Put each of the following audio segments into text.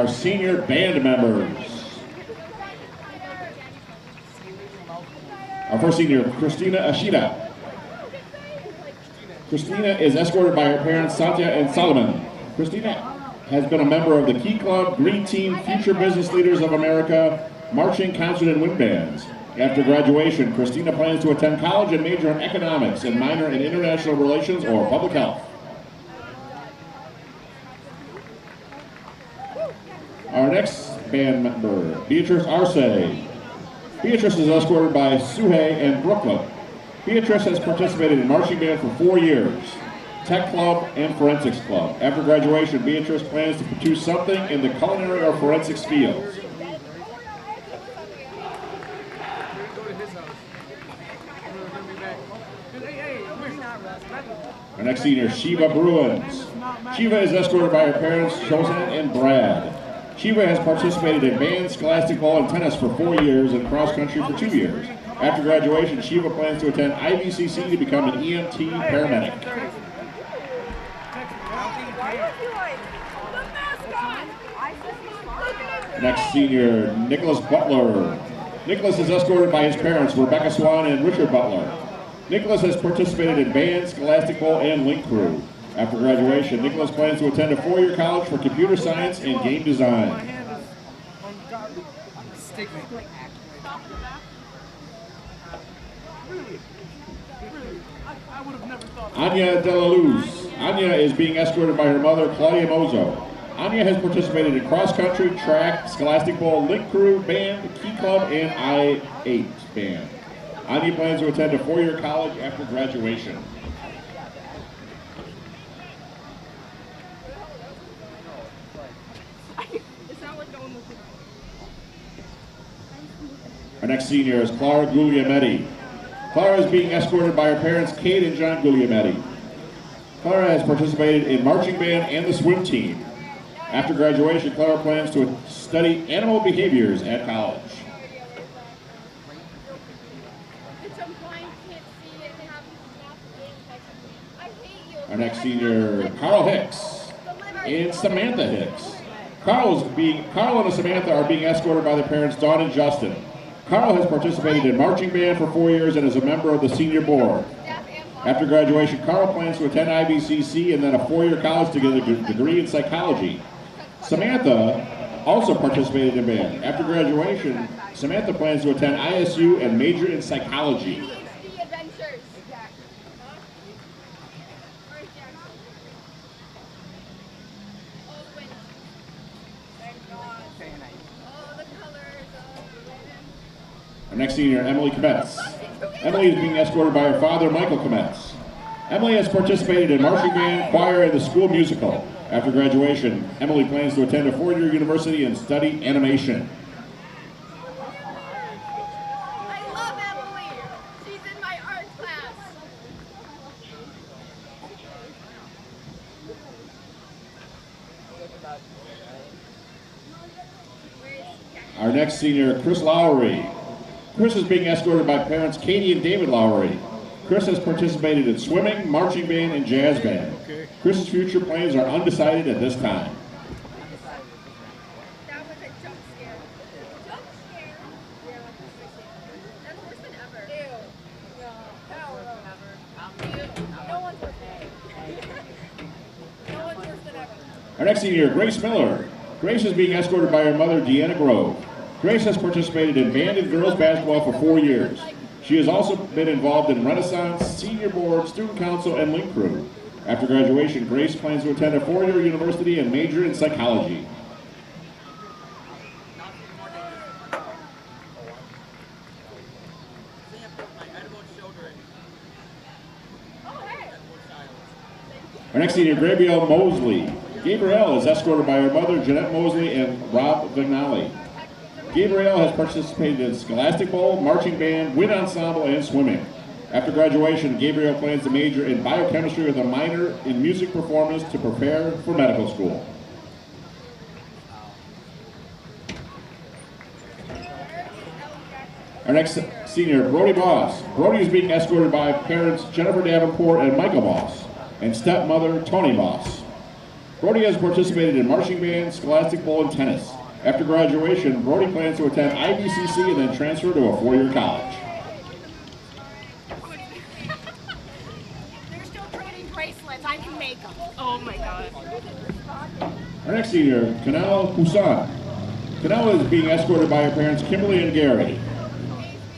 our senior band members. Our first senior, Christina Ashida. Christina is escorted by her parents, Satya and Solomon. Christina has been a member of the Key Club, Green Team, Future Business Leaders of America, marching, concert, and wind bands. After graduation, Christina plans to attend college and major in economics and minor in international relations or public health. Our next band member, Beatrice Arce. Beatrice is escorted by Suhey and Brooklyn. Beatrice has participated in marching band for 4 years, tech club, and forensics club. After graduation, Beatrice plans to pursue something in the culinary or forensics fields. Our next senior, Shiva Bruins. Shiva is escorted by her parents, Chosan and Brad. Shiva has participated in band, scholastic ball, and tennis for 4 years and cross country for 2 years. After graduation, Shiva plans to attend IVCC to become an EMT paramedic. Next senior, Nicholas Butler. Nicholas is escorted by his parents, Rebecca Swan and Richard Butler. Nicholas has participated in band, scholastic ball, and link crew. After graduation, Nicholas plans to attend a 4-year college for computer science and game design. Anya De La Luz. Anya is being escorted by her mother, Claudia Mozo. Anya has participated in cross-country, track, scholastic ball, link crew, band, key club, and I-8 band. Anya plans to attend a 4-year college after graduation. Our next senior is Clara Guglielmetti. Clara is being escorted by her parents, Kate and John Guglielmetti. Clara has participated in marching band and the swim team. After graduation, Clara plans to study animal behaviors at college. Our next senior, Carl Hicks and Samantha Hicks. Carl and Samantha are being escorted by their parents, Dawn and Justin. Carl has participated in marching band for 4 years and is a member of the senior board. After graduation, Carl plans to attend IVCC and then a 4-year college to get a degree in psychology. Samantha also participated in band. After graduation, Samantha plans to attend ISU and major in psychology. Our next senior, Emily Kometz. Emily is being escorted by her father, Michael Kometz. Emily has participated in marching band, choir, and the school musical. After graduation, Emily plans to attend a 4-year university and study animation. I love Emily. She's in my art class. Our next senior, Chris Lowry. Chris is being escorted by parents Katie and David Lowry. Chris has participated in swimming, marching band, and jazz band. Chris's future plans are undecided at this time. That was a jump scare. Jump scare? Yeah, that's worse than ever. Ew. No. Hell no. Ew. No one's worse than ever. No one's worse than ever. Our next senior, Grace Miller. Grace is being escorted by her mother, Deanna Grove. Grace has participated in band and girls basketball for 4 years. She has also been involved in Renaissance, Senior Board, Student Council, and Link Crew. After graduation, Grace plans to attend a 4-year university and major in psychology. Our next senior, Gabrielle Mosley. Gabrielle is escorted by her mother, Jeanette Mosley, and Rob Vignali. Gabrielle has participated in scholastic ball, marching band, wind ensemble, and swimming. After graduation, Gabrielle plans to major in biochemistry with a minor in music performance to prepare for medical school. Our next senior, Brody Boss. Brody is being escorted by parents Jennifer Davenport and Michael Boss, and stepmother Tony Boss. Brody has participated in marching band, scholastic bowl, and tennis. After graduation, Brody plans to attend IBCC and then transfer to a four-year college. They're still creating bracelets. I can make them. Oh my god. Our next senior, Kanal Poussin. Kanal is being escorted by her parents, Kimberly and Gary.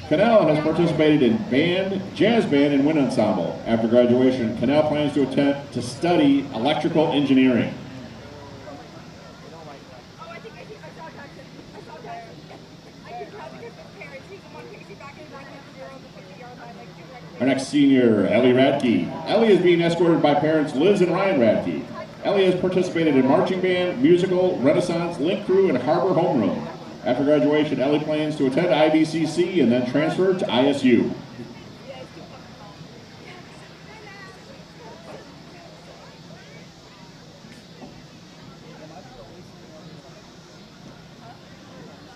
Kanal has participated in band, jazz band, and wind ensemble. After graduation, Kanal plans to study electrical engineering. Our next senior, Ellie Radke. Ellie is being escorted by parents Liz and Ryan Radke. Ellie has participated in marching band, musical, Renaissance, Link Crew, and Harbor Homeroom. After graduation, Ellie plans to attend IBCC and then transfer to ISU.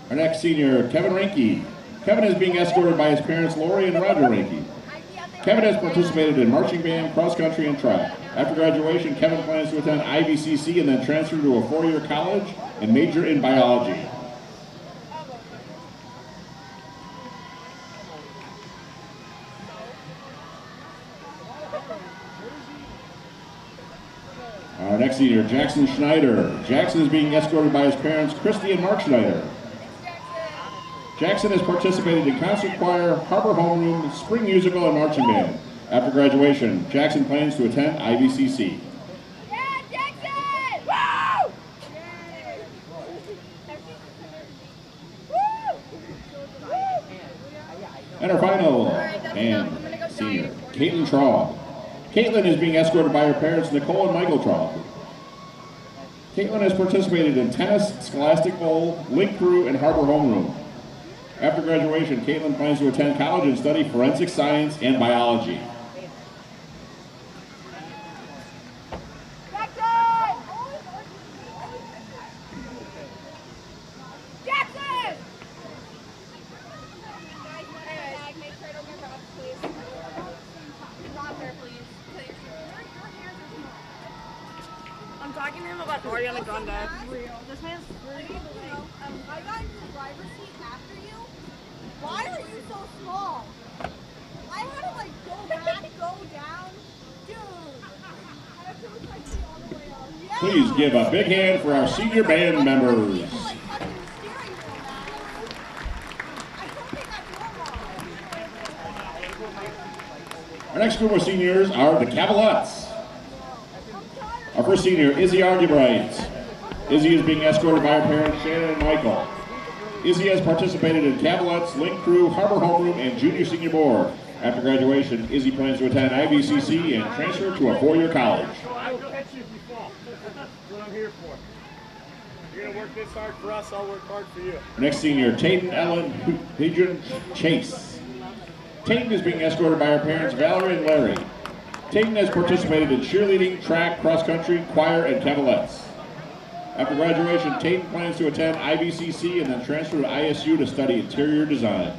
Our next senior, Kevin Ranke. Kevin is being escorted by his parents Lori and Roger Ranke. Kevin has participated in marching band, cross country, and track. After graduation, Kevin plans to attend IBCC and then transfer to a four-year college and major in biology. Our next senior, Jackson Schneider. Jackson is being escorted by his parents, Christy and Mark Schneider. Jackson has participated in concert choir, Harbor Homeroom, spring musical, and marching band. After graduation, Jackson plans to attend IBCC. Yeah, Jackson! Woo! And our final and senior, Caitlin Traub. Caitlin is being escorted by her parents, Nicole and Michael Traub. Caitlin has participated in tennis, scholastic bowl, Link Crew, and Harbor Homeroom. After graduation, Caitlin plans to attend college and study forensic science and biology. Jackson! I'm talking to him about Ariana Grande. This man's pretty. I got into the driver's seat after you. Why are you so small? I had to like go back, go down. Dude. I have to look like all the way up. Yeah. Please give a big hand for our senior band members. Our next group of seniors are the Cavaliers. Our first senior, Izzy Argybright. Izzy is being escorted by her parents, Shannon and Michael. Izzy has participated in Cavaliers, Link Crew, Harbor Homeroom, and Junior Senior Board. After graduation, Izzy plans to attend IBCC and transfer to a four-year college. I will catch you if you fall. That's what I'm here for. You're going to work this hard for us, I'll work hard for you. Our next senior, Tayden Ellen Hadrian Chase. Tayden is being escorted by her parents, Valerie and Larry. Tayden has participated in cheerleading, track, cross-country, choir, and Cavaliers. After graduation, Tayden plans to attend IBCC and then transfer to ISU to study interior design.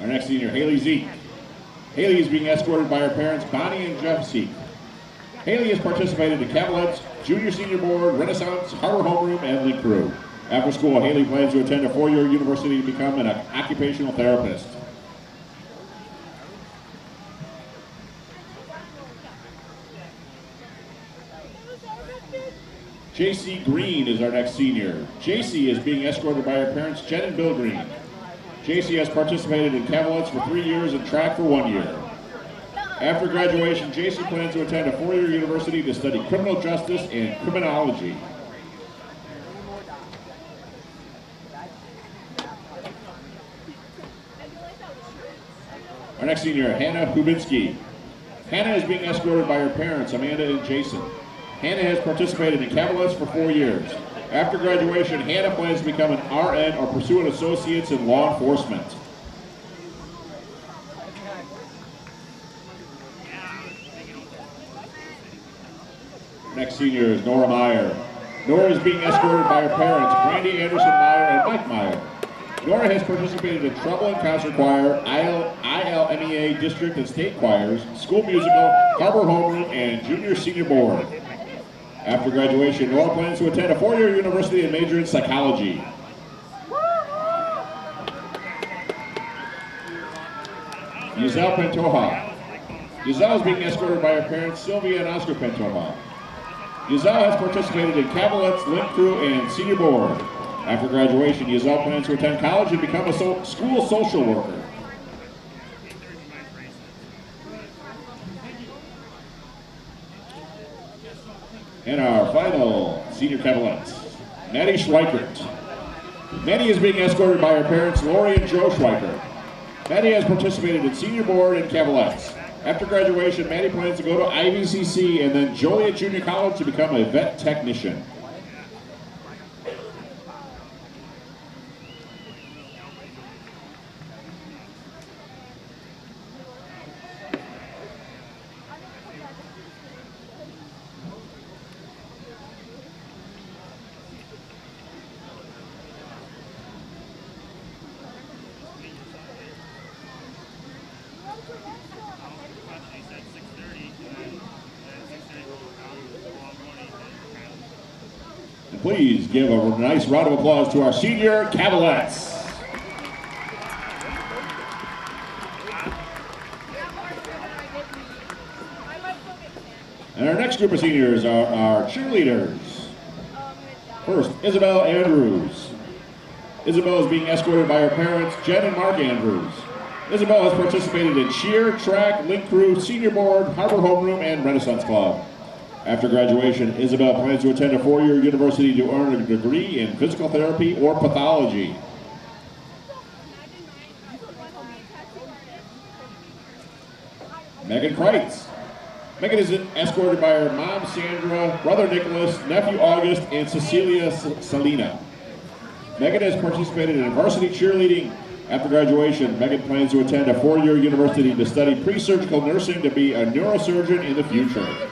Our next senior, Haley Zeke. Haley is being escorted by her parents, Bonnie and Jeff Zeke. Haley has participated in Cavaliers, Junior Senior Board, Renaissance, Harbor Homeroom, and Link Crew. After school, Haley plans to attend a four-year university to become an occupational therapist. JC Green is our next senior. JC is being escorted by her parents, Jen and Bill Green. JC has participated in Cavaliers for 3 years and track for 1 year. After graduation, JC plans to attend a four-year university to study criminal justice and criminology. Our next senior, Hannah Hubinski. Hannah is being escorted by her parents, Amanda and Jason. Hannah has participated in Cavaliers for 4 years. After graduation, Hannah plans to become an RN or pursue an associate's in law enforcement. Next senior is Nora Meyer. Nora is being escorted by her parents, Brandy Anderson Meyer and Mike Meyer. Nora has participated in treble and concert choir, ILS, MEA district and state choirs, school musical, harbor homeroom, and junior senior board. After graduation, Noah plans to attend a four-year university and major in psychology. Giselle Pantoja. Giselle is being escorted by her parents, Sylvia and Oscar Pantoja. Giselle has participated in Cavaliers, Link Crew, and senior board. After graduation, Giselle plans to attend college and become a school social worker. And our final senior Cavaliers, Maddie Schweikert. Maddie is being escorted by her parents, Lori and Joe Schweikert. Maddie has participated in senior board and Cavaliers. After graduation, Maddie plans to go to IVCC and then Joliet Junior College to become a vet technician. Please give a nice round of applause to our senior Cavaliers. And our next group of seniors are our cheerleaders. First, Isabel Andrews. Isabel is being escorted by her parents, Jen and Mark Andrews. Isabel has participated in cheer, track, link crew, senior board, harbor homeroom, and Renaissance Club. After graduation, Isabel plans to attend a four-year university to earn a degree in physical therapy or pathology. Megan Kreitz. Megan is escorted by her mom, Sandra, brother Nicholas, nephew August, and Cecilia Salina. Megan has participated in varsity cheerleading. After graduation, Megan plans to attend a four-year university to study pre-surgical nursing to be a neurosurgeon in the future.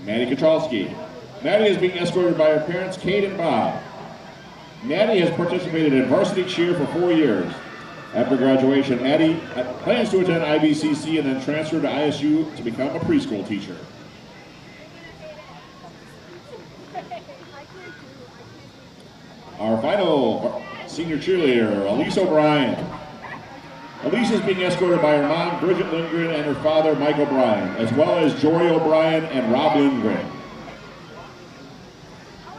Maddie Kachalski. Maddie is being escorted by her parents, Kate and Bob. Maddie has participated in varsity cheer for 4 years. After graduation, Maddie plans to attend IVCC and then transfer to ISU to become a preschool teacher. Our final senior cheerleader, Elise O'Brien. Elise is being escorted by her mom, Bridget Lindgren, and her father, Mike O'Brien, as well as Jory O'Brien and Rob Lindgren.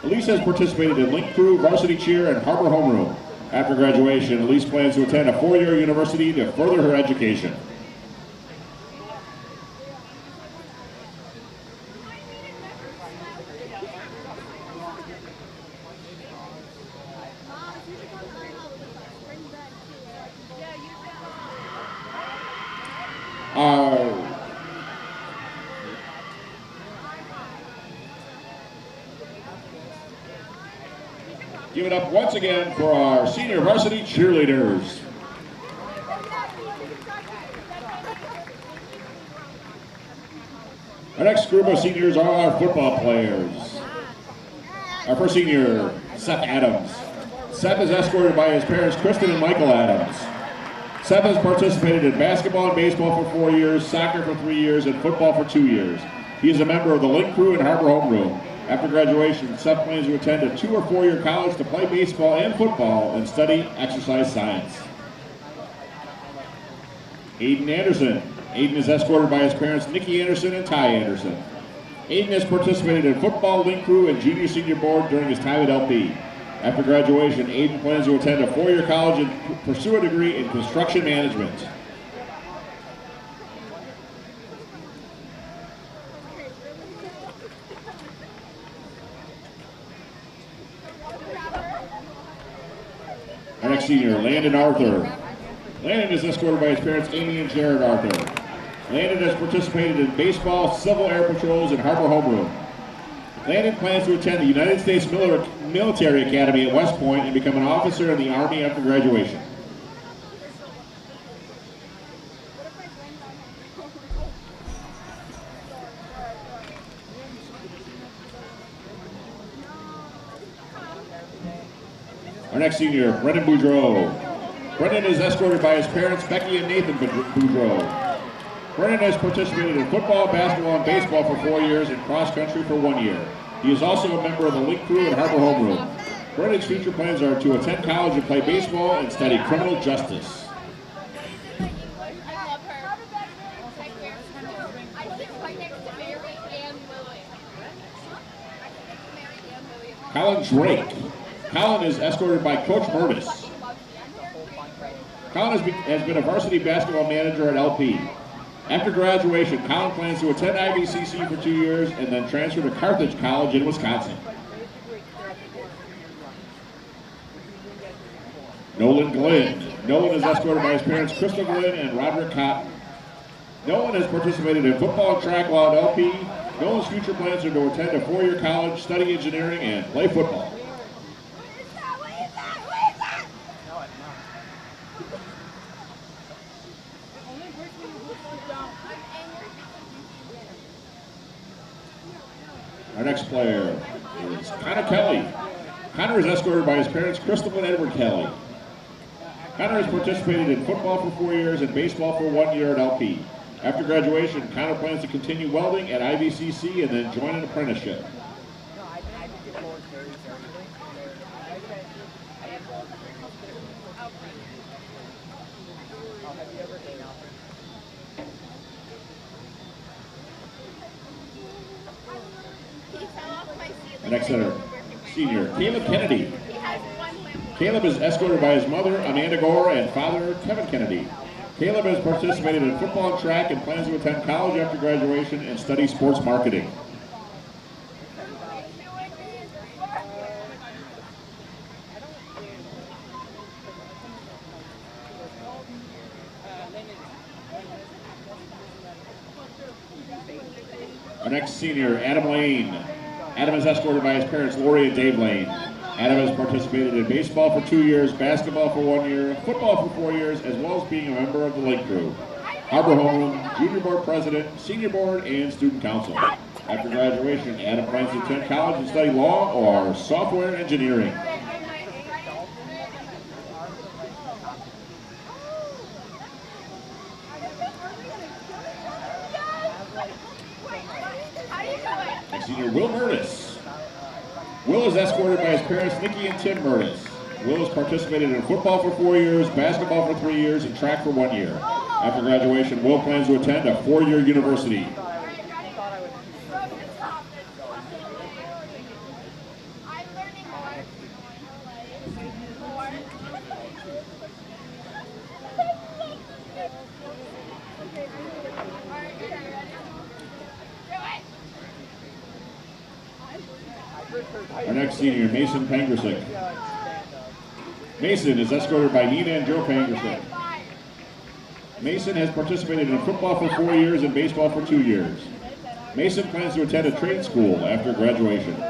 Elise has participated in Link Crew, varsity cheer, and harbor homeroom. After graduation, Elise plans to attend a four-year university to further her education. Give it up once again for our senior varsity cheerleaders. Our next group of seniors are our football players. Our first senior, Seth Adams. Seth is escorted by his parents, Kristen and Michael Adams. Seth has participated in basketball and baseball for 4 years, soccer for 3 years, and football for 2 years. He is a member of the Link Crew and Harbor Homeroom. After graduation, Seth plans to attend a 2 or 4 year college to play baseball and football and study exercise science. Aiden Anderson. Aiden is escorted by his parents, Nikki Anderson and Ty Anderson. Aiden has participated in football, Link Crew, and junior senior board during his time at LP. After graduation, Aiden plans to attend a 4 year college and pursue a degree in construction management. Our next senior, Landon Arthur. Landon is escorted by his parents, Amy and Jared Arthur. Landon has participated in baseball, civil air patrols, and harbor homeroom. Landon plans to attend the United States Military Academy at West Point and become an officer in the Army after graduation. Our next senior, Brendan Boudreau. Brendan is escorted by his parents, Becky and Nathan Boudreau. Brendan has participated in football, basketball, and baseball for 4 years and cross country for 1 year. He is also a member of the Link Crew and Harbor Homeroom. Brendan's future plans are to attend college and play baseball and study criminal justice. Colin Drake. Colin is escorted by Coach Murtis. Colin has been a varsity basketball manager at LP. After graduation, Colin plans to attend IVCC for 2 years and then transfer to Carthage College in Wisconsin. Nolan Glenn. Nolan is escorted by his parents, Crystal Glenn and Roderick Cotton. Nolan has participated in football and track while at LP. Nolan's future plans are to attend a 4-year college, study engineering, and play football. Our next player is Connor Kelly. Connor is escorted by his parents, Crystal and Edward Kelly. Connor has participated in football for 4 years and baseball for 1 year at LP. After graduation, Connor plans to continue welding at IVCC and then join an apprenticeship. The next senior, Caleb Kennedy. Caleb is escorted by his mother, Amanda Gore, and father, Kevin Kennedy. Caleb has participated in football and track and plans to attend college after graduation and study sports marketing. Our next senior, Adam Lane. Adam is escorted by his parents, Lori and Dave Lane. Adam has participated in baseball for 2 years, basketball for 1 year, football for 4 years, as well as being a member of the Link Crew, Harbor Homeroom, Junior Board President, Senior Board, and Student Council. After graduation, Adam plans to attend college and study law or software engineering. Next senior, Will Murtis. Will is escorted by his parents, Nikki and Tim Murtis. Will has participated in football for 4 years, basketball for 3 years, and track for 1 year. After graduation, Will plans to attend a 4-year university. Our next senior, Mason Pangersick. Mason is escorted by Nina and Joe Pangersick. Mason has participated in football for 4 years and baseball for 2 years. Mason plans to attend a trade school after graduation.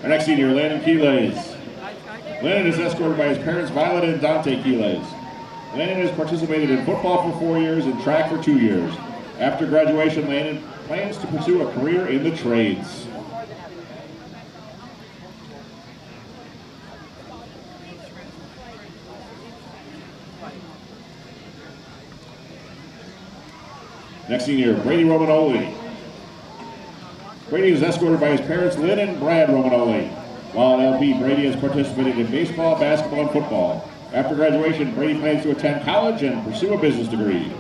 Our next senior, Landon Keelays. Landon is escorted by his parents, Violet and Dante Keelays. Landon has participated in football for 4 years and track for 2 years. After graduation, Landon plans to pursue a career in the trades. Next senior, Brady Romanoli. Brady is escorted by his parents, Lynn and Brad Romanoli. While at LP, Brady has participated in baseball, basketball, and football. After graduation, Brady plans to attend college and pursue a business degree.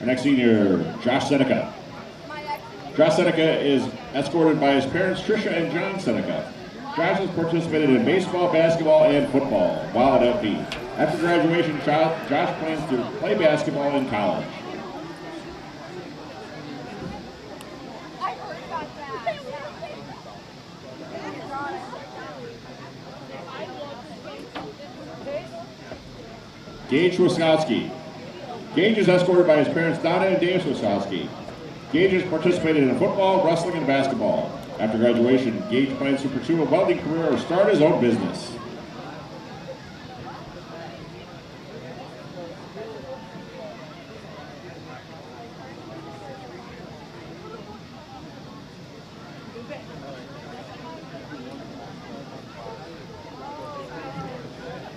Our next senior, Josh Seneca. Josh Seneca is escorted by his parents, Tricia and John Seneca. Josh has participated in baseball, basketball, and football while at LP. After graduation, Josh plans to play basketball in college. I heard about that. Gage Wiskowski. Gage is escorted by his parents Donna and Dave Wiskowski. Gage has participated in football, wrestling, and basketball. After graduation, Gage plans to pursue a welding career or start his own business.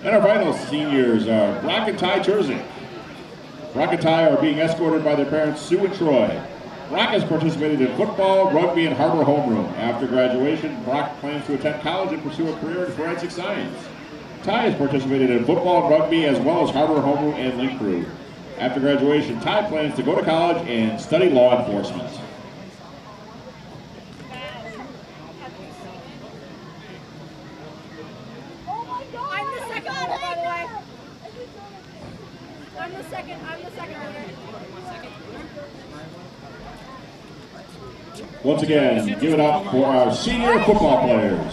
And our final seniors are Brock and Ty Terzic. Brock and Ty are being escorted by their parents Sue and Troy. Brock has participated in football, rugby, and harbor homeroom. After graduation, Brock plans to attend college and pursue a career in forensic science. Ty has participated in football, rugby, as well as harbor homeroom and link crew. After graduation, Ty plans to go to college and study law enforcement. Once again, give it up for our senior football players.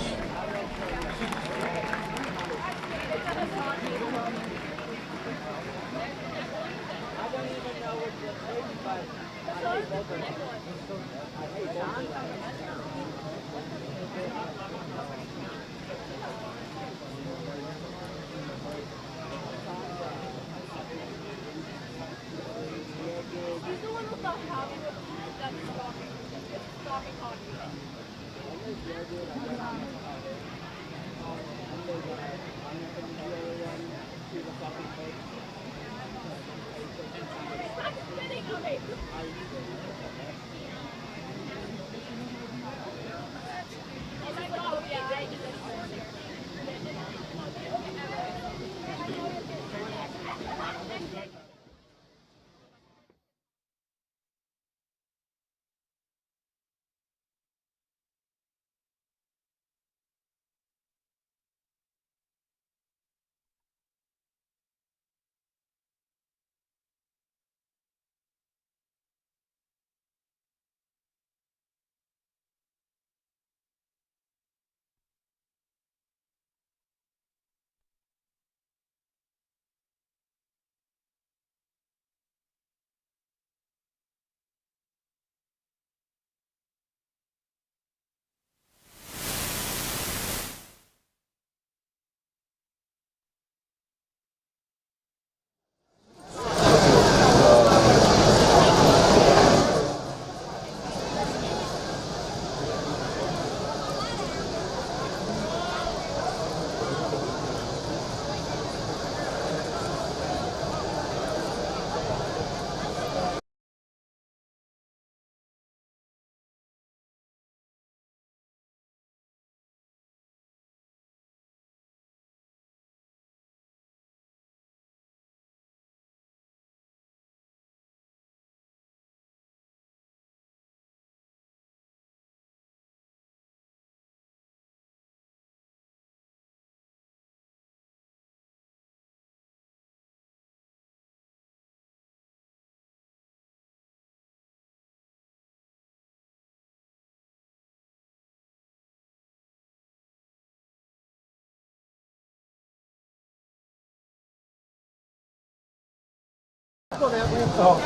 Oh,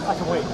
I can wait.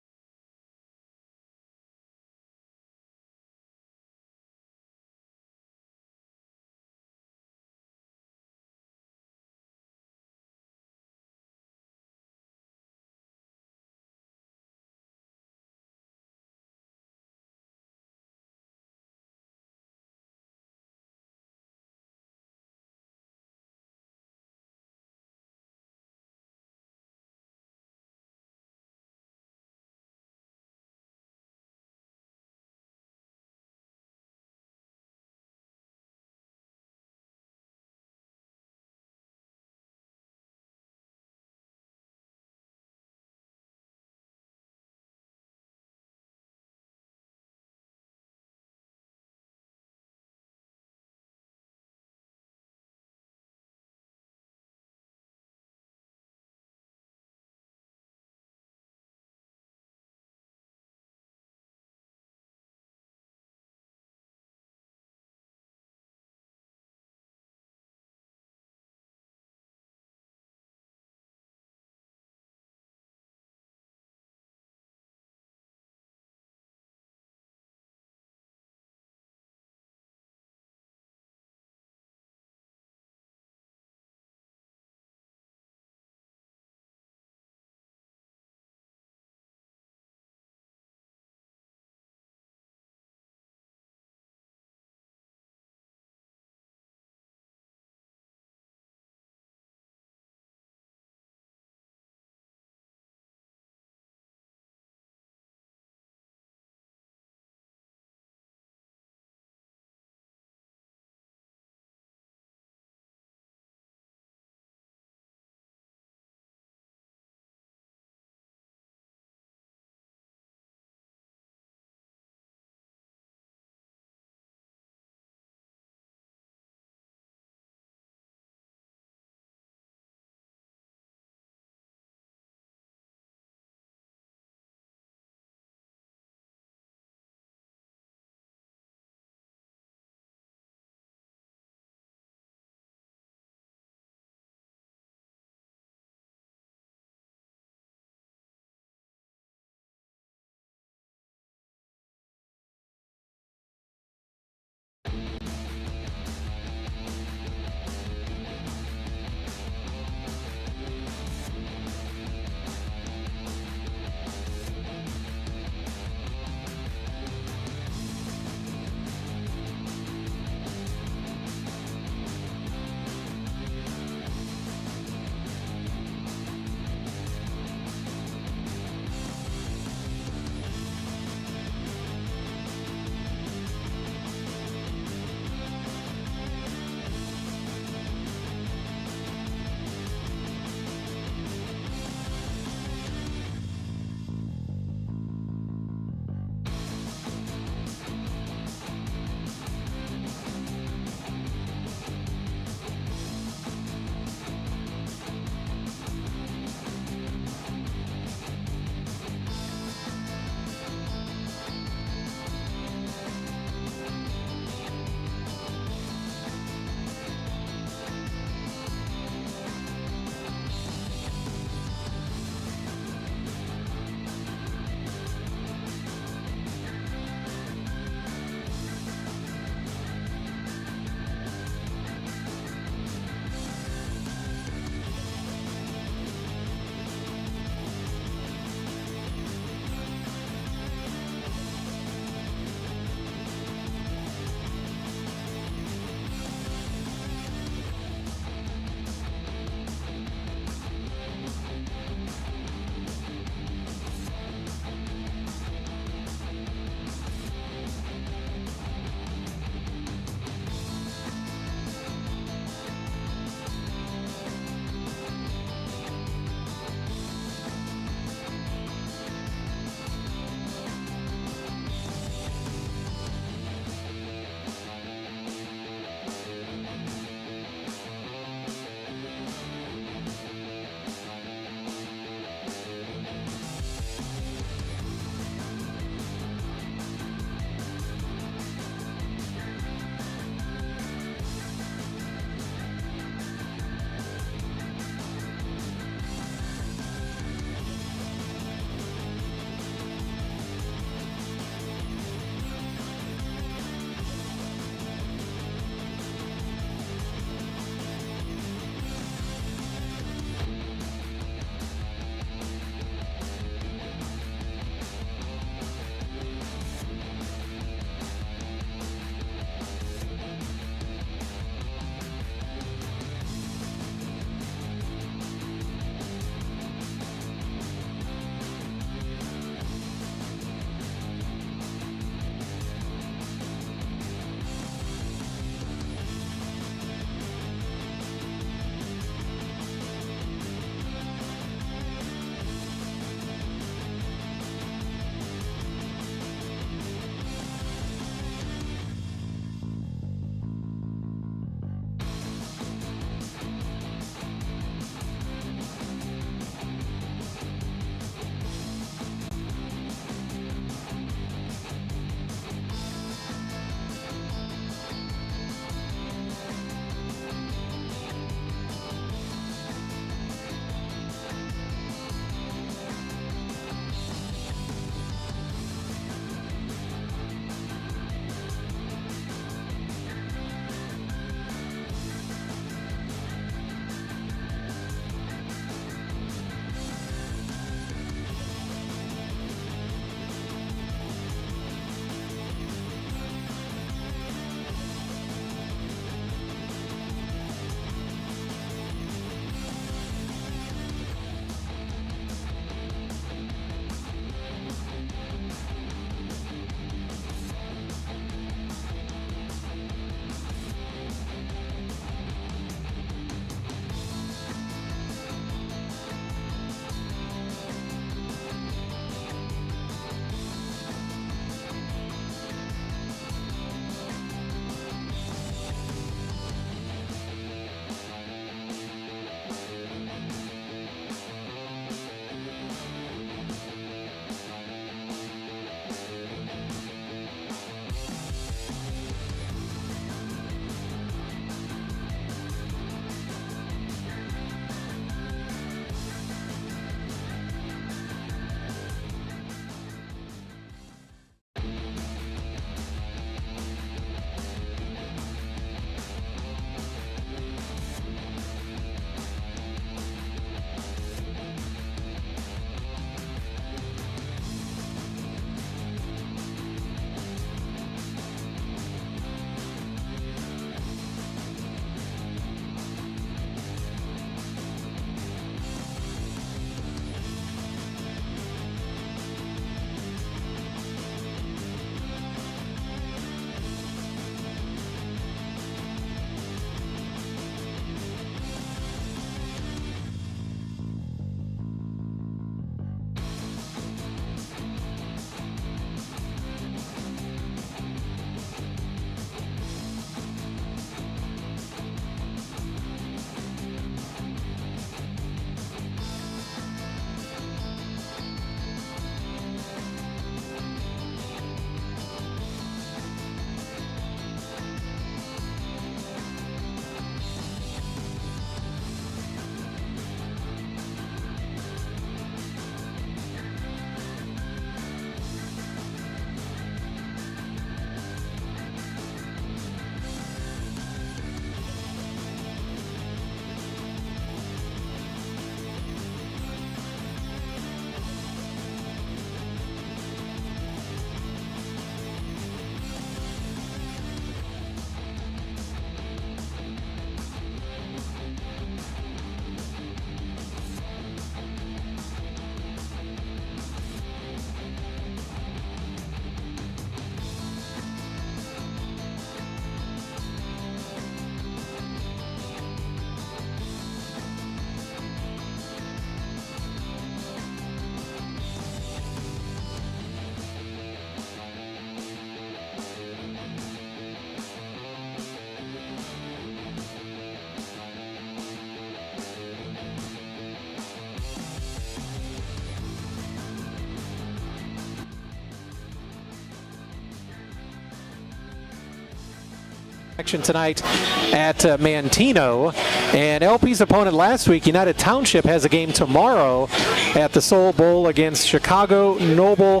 action tonight at Mantino. And LP's opponent last week, United Township, has a game tomorrow at the Soul Bowl against Chicago Noble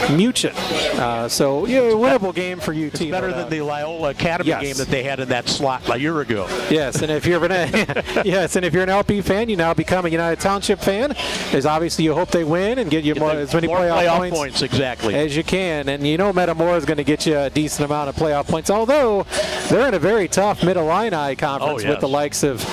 Muchin. So, winnable game for UT. It's better than the Loyola Academy game that they had in that slot a year ago. Yes, and if you're an LP fan, you now become a United Township fan. There's obviously you hope they win and get you as many playoff points exactly as you can. And Metamora is going to get you a decent amount of playoff points, although they're in a very tough Mid-Illini conference with the likes of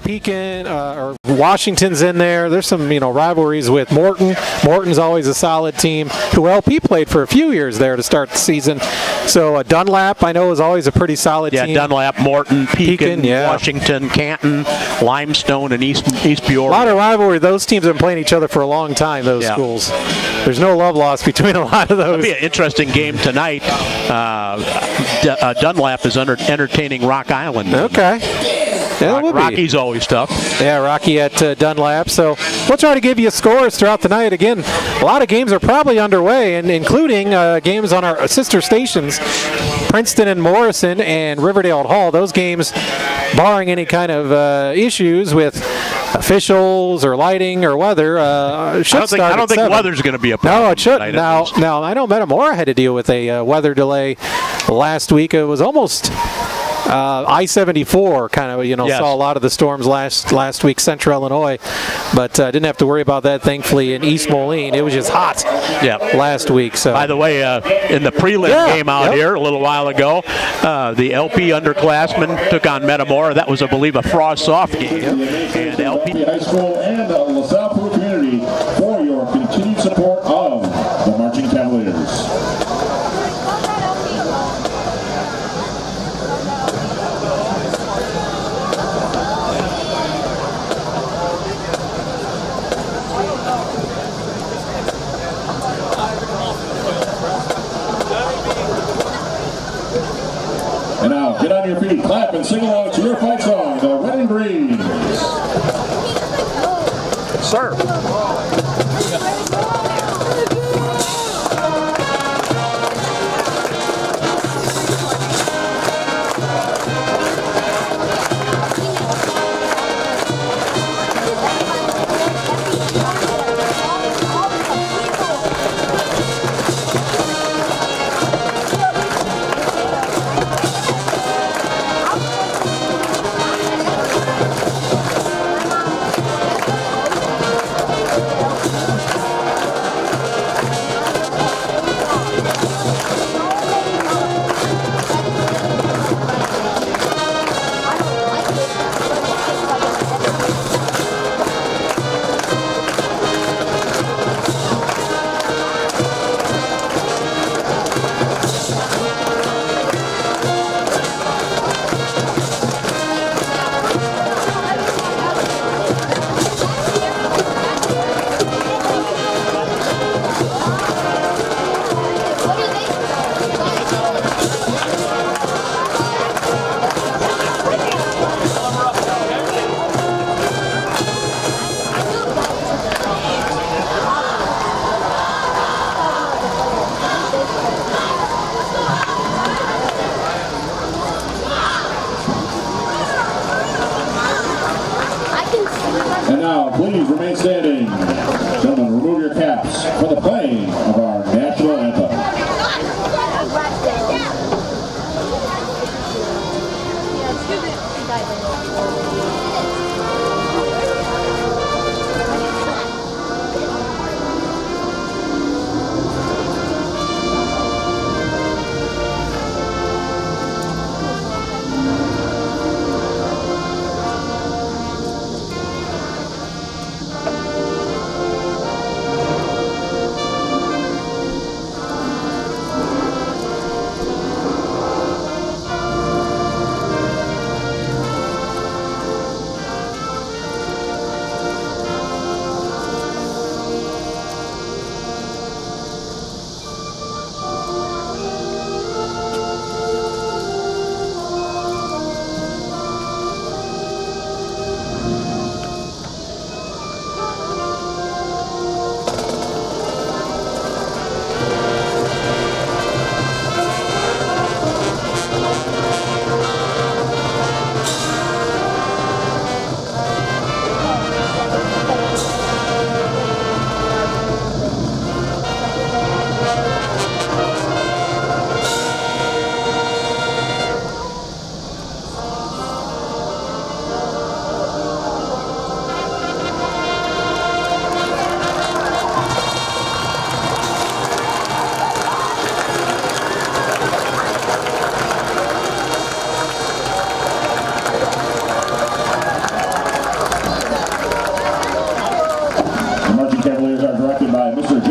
Pekin or Washington's in there. There's some rivalries with Morton. Morton's always a solid team who LP played for a few years there to start the season. So Dunlap, I know, is always a pretty solid team. Yeah, Dunlap, Morton, Pekin, Washington, Canton, Limestone, and East Peoria. A lot of rivalry. Those teams have been playing each other for a long time, those schools. There's no love lost between a lot of those. It'll be an interesting game tonight. Dunlap is entertaining Rock Island. Okay. Yeah, Rocky's always tough. Yeah, Rocky at Dunlap. So we'll try to give you scores throughout the night. Again, a lot of games are probably underway, and including games on our sister stations, Princeton and Morrison and Riverdale at Hall. Those games, barring any kind of issues with officials or lighting or weather, should start I don't think 7. weather's going to be a problem. No, it shouldn't. Now, I know Metamora had to deal with a weather delay last week. It was almost I-74 kind of, saw a lot of the storms last week, Central Illinois, but didn't have to worry about that, thankfully, in East Moline. It was just hot last week. So, by the way, in the prelim game out here a little while ago, the LP underclassmen took on Metamora. That was, I believe, a frost-off game. And LP High School and the LaSalle Peru community for your continued support of the Marching Cavaliers. And now, get on your feet, clap, and sing along to your fight song, the Red and Greens. Sir. And now, please remain standing. Gentlemen, remove your caps for the playing of our national anthem.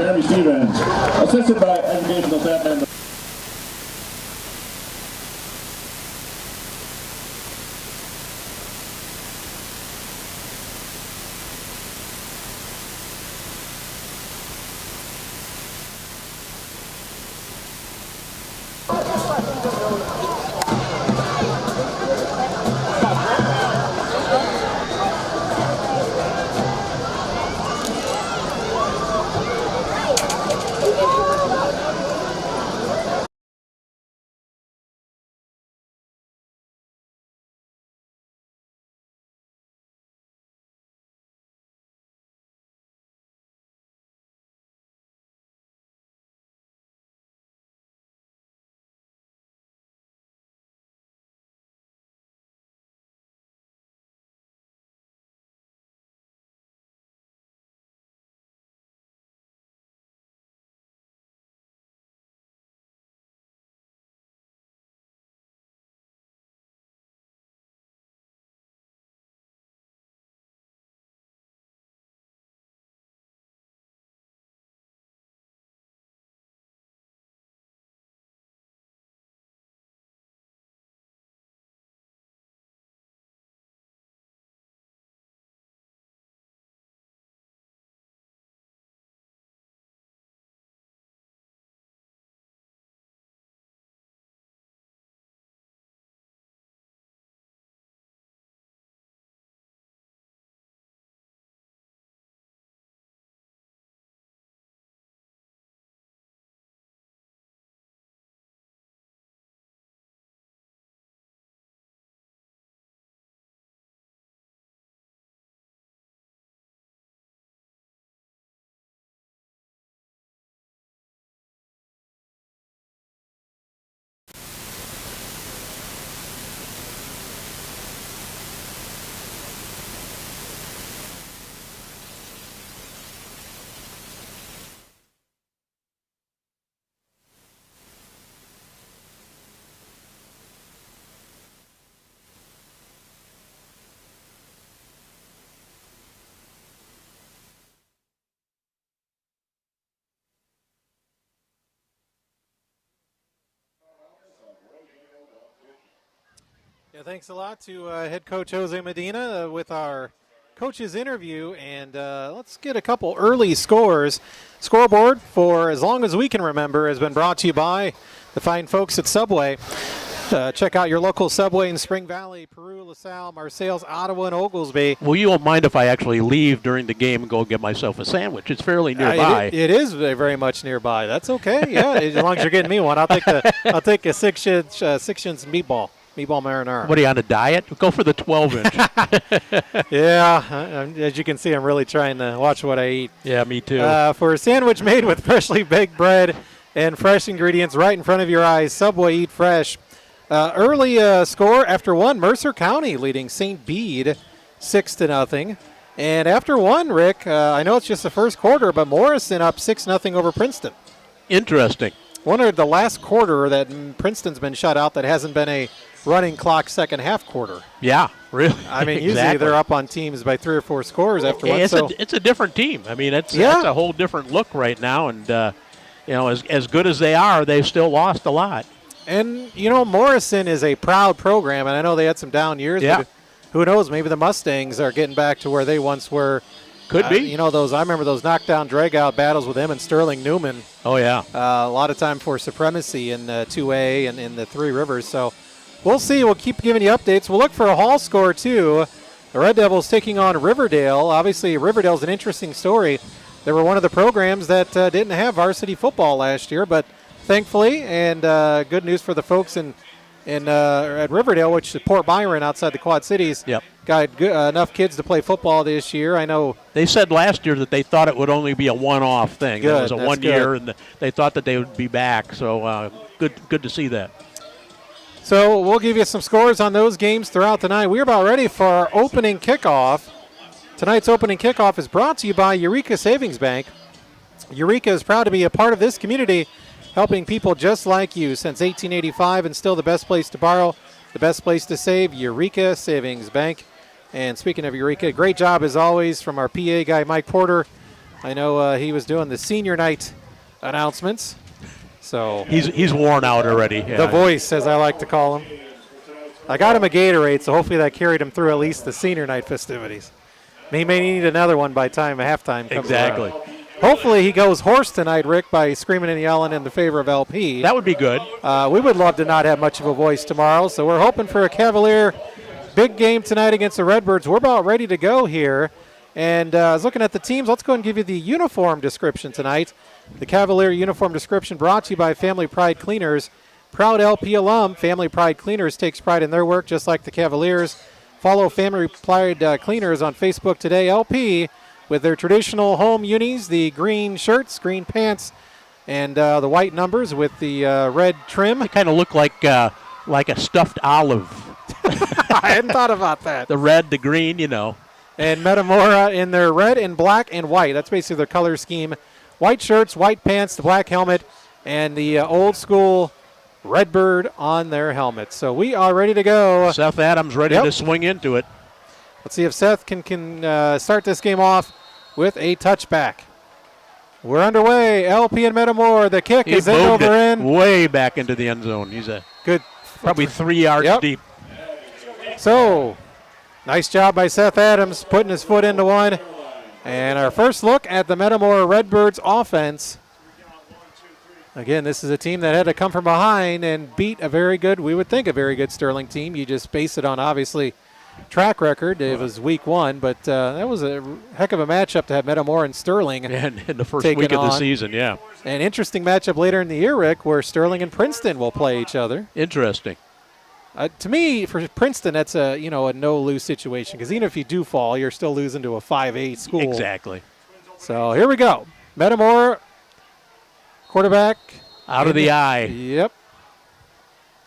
Jeremy Stevens, assisted by educational staff member. Yeah, thanks a lot to head coach Jose Medina with our coaches interview, and let's get a couple early scores. Scoreboard, for as long as we can remember, has been brought to you by the fine folks at Subway. Check out your local Subway in Spring Valley, Peru, LaSalle, Marseilles, Ottawa, and Oglesby. Well, you won't mind if I actually leave during the game and go get myself a sandwich. It's fairly nearby. It is very much nearby. That's okay. Yeah, as long as you're getting me one, I'll take a 6-inch meatball marinara. What are you, on a diet? Go for the 12-inch. Yeah, as you can see, I'm really trying to watch what I eat. Yeah, me too. For a sandwich made with freshly baked bread and fresh ingredients right in front of your eyes, Subway Eat Fresh. Early score after one, Mercer County leading St. Bede 6-0. And after one, Rick, I know it's just the first quarter, but Morrison up 6-0 over Princeton. Interesting. Wonder the last quarter that Princeton's been shut out that hasn't been a running clock second half quarter. Yeah, really. I mean, usually they're up on teams by 3 or 4 scores after one. It's a different team. I mean, it's a whole different look right now. And, as good as they are, they've still lost a lot. And, Morrison is a proud program, and I know they had some down years. Yeah. But who knows? Maybe the Mustangs are getting back to where they once were. Could be. I remember those knockdown, drag-out battles with him and Sterling Newman. Oh, yeah. A lot of time for supremacy in 2A and in the Three Rivers. So we'll see. We'll keep giving you updates. We'll look for a Hall score, too. The Red Devils taking on Riverdale. Obviously, Riverdale's an interesting story. They were one of the programs that didn't have varsity football last year, but thankfully, and good news for the folks at Riverdale, which is Port Byron outside the Quad Cities. Yep. Got enough kids to play football this year. I know they said last year that they thought it would only be a one-off thing. Good, it was a 1 year, and they thought that they would be back. So good to see that. So we'll give you some scores on those games throughout the night. We're about ready for our opening kickoff. Tonight's opening kickoff is brought to you by Eureka Savings Bank. Eureka is proud to be a part of this community, helping people just like you since 1885, and still the best place to borrow, the best place to save, Eureka Savings Bank. And speaking of Eureka, great job as always from our PA guy, Mike Porter. I know he was doing the senior night announcements. So he's worn out already. Yeah. The voice, as I like to call him. I got him a Gatorade, so hopefully that carried him through at least the senior night festivities. He may need another one by time halftime comes Exactly. around. Hopefully he goes horse tonight, Rick, by screaming and yelling in the favor of LP. That would be good. We would love to not have much of a voice tomorrow, so we're hoping for a Cavalier big game tonight against the Redbirds. We're about ready to go here. And I was looking at the teams. Let's go ahead and give you the uniform description tonight. The Cavalier uniform description brought to you by Family Pride Cleaners. Proud LP alum, Family Pride Cleaners takes pride in their work just like the Cavaliers. Follow Family Pride Cleaners on Facebook today. LP with their traditional home unis, the green shirts, green pants, and the white numbers with the red trim. They kind of look like a stuffed olive. I hadn't thought about that. The red, the green, you know. And Metamora in their red and black and white. That's basically their color scheme. White shirts, white pants, the black helmet, and the old school Redbird on their helmets. So we are ready to go. Seth Adams ready to swing into it. Let's see if Seth can start this game off with a touchback. We're underway. LP and Metamora. The kick is in. Way back into the end zone. He's good, probably 3 yards deep. So, nice job by Seth Adams putting his foot into one. And our first look at the Metamora Redbirds offense. Again, this is a team that had to come from behind and beat a very good, we would think a very good Sterling team. You just base it on, obviously, track record. It was week one, but that was a heck of a matchup to have Metamora and Sterling. And in the first week of the season, yeah. An interesting matchup later in the year, Rick, where Sterling and Princeton will play each other. Interesting. To me, for Princeton, that's a no-lose situation because even if you do fall, you're still losing to a 5A school. Exactly. So here we go. Metamora, quarterback. Out of the eye. Yep.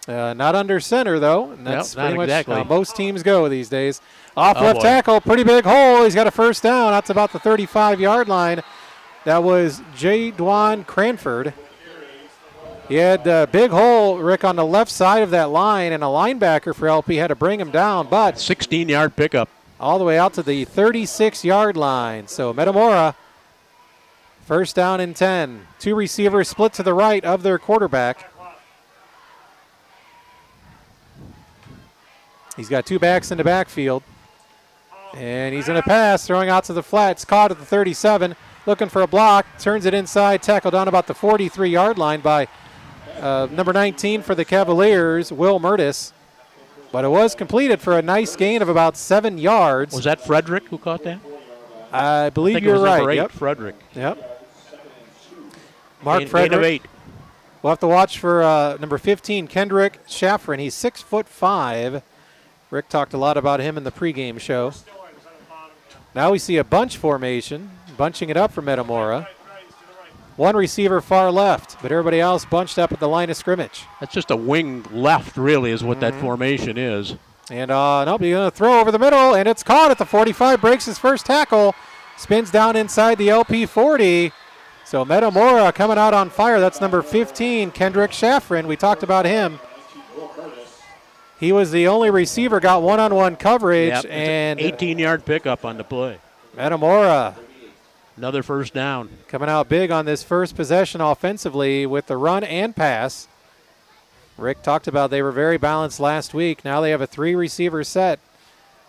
Not under center, though. And that's pretty much how most teams go these days. Off left tackle, pretty big hole. He's got a first down. That's about the 35-yard line. That was J. Dwan Cranford. He had a big hole, Rick, on the left side of that line, and a linebacker for LP had to bring him down. But 16-yard pickup. All the way out to the 36-yard line. So Metamora, first down and 10. Two receivers split to the right of their quarterback. He's got two backs in the backfield. And he's going to pass, throwing out to the flats, caught at the 37, looking for a block, turns it inside, tackled down about the 43-yard line by number 19 for the Cavaliers, Will Murtis. But it was completed for a nice gain of about 7 yards. Was that Frederick who caught that? I believe think you're it was right. Number 8, yep. Frederick. Yep. Mark Frederick. We'll have to watch for number 15, Kendrick Shaffrin. He's 6'5". Rick talked a lot about him in the pregame show. Now we see a bunch formation, bunching it up for Metamora. One receiver far left, but everybody else bunched up at the line of scrimmage. That's just a wing left, really, is what that formation is. And nope, he's going to throw over the middle, and it's caught at the 45, breaks his first tackle, spins down inside the LP 40. So Metamora coming out on fire. That's number 15, Kendrick Shaffrin. We talked about him. He was the only receiver, got one-on-one coverage. Yep, and 18-yard pickup on the play. Metamora. Another first down. Coming out big on this first possession offensively with the run and pass. Rick talked about they were very balanced last week. Now they have a three-receiver set.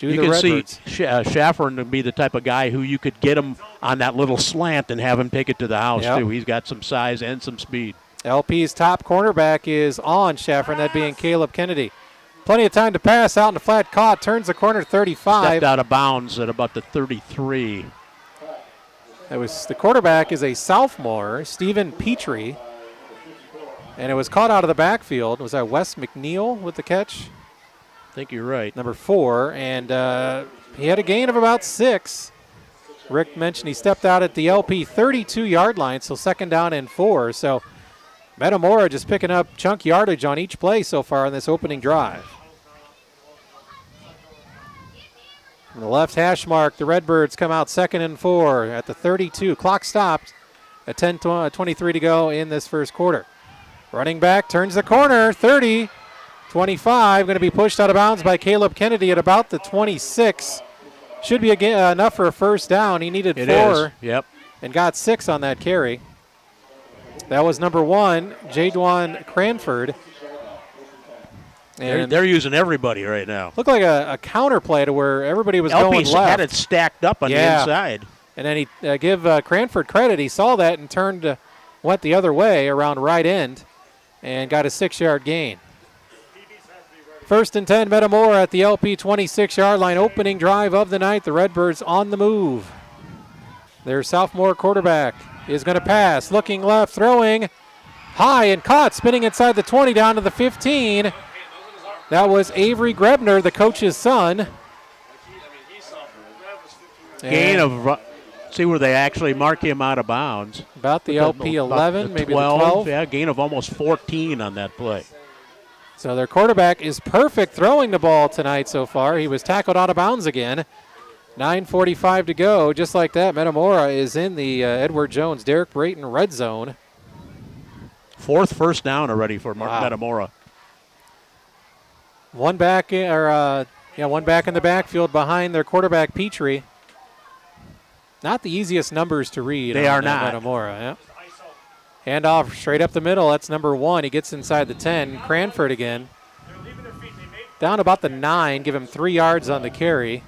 You can see Shaffrin to be the type of guy who you could get him on that little slant and have him take it to the house, too. He's got some size and some speed. LP's top cornerback is on Shaffrin, that being Caleb Kennedy. Plenty of time to pass out in the flat, caught, turns the corner 35. Stepped out of bounds at about the 33. The quarterback is a sophomore, Stephen Petrie. And it was caught out of the backfield. Was that Wes McNeil with the catch? I think you're right. Number 4. And he had a gain of about 6. Rick mentioned he stepped out at the LP 32-yard line, so second down and 4. So Metamora just picking up chunk yardage on each play so far in this opening drive. From the left hash mark, the Redbirds come out second and 4 at the 32. Clock stopped at 10:23 to go in this first quarter. Running back turns the corner, 30, 25. Going to be pushed out of bounds by Caleb Kennedy at about the 26. Should be enough for a first down. He needed 4. Yep. and got 6 on that carry. That was number 1, Jadwan Cranford. And they're using everybody right now. Looked like a counter play to where everybody was going left. had it stacked up on the inside. And then he give Cranford credit. He saw that and went the other way around right end and got a 6-yard gain. 1st and 10, Metamora at the LP 26-yard line. Opening drive of the night. The Redbirds on the move. Their sophomore quarterback is going to pass. Looking left, throwing high and caught, spinning inside the 20 down to the 15. That was Avery Grebner, the coach's son. Gain of, see where they actually mark him out of bounds. About the LP 11, maybe 12, the 12. Yeah, gain of almost 14 on that play. So their quarterback is perfect throwing the ball tonight so far. He was tackled out of bounds again. 9:45 to go. Just like that, Metamora is in the Edward Jones, Derek Brayton red zone. 4th first down already for Metamora. One back in the backfield behind their quarterback Petrie. Not the easiest numbers to read. They are not. Metamora. Yeah. Hand off straight up the middle. That's number 1. He gets inside the 10. Cranford again. Down about the 9. Give him 3 yards on the carry.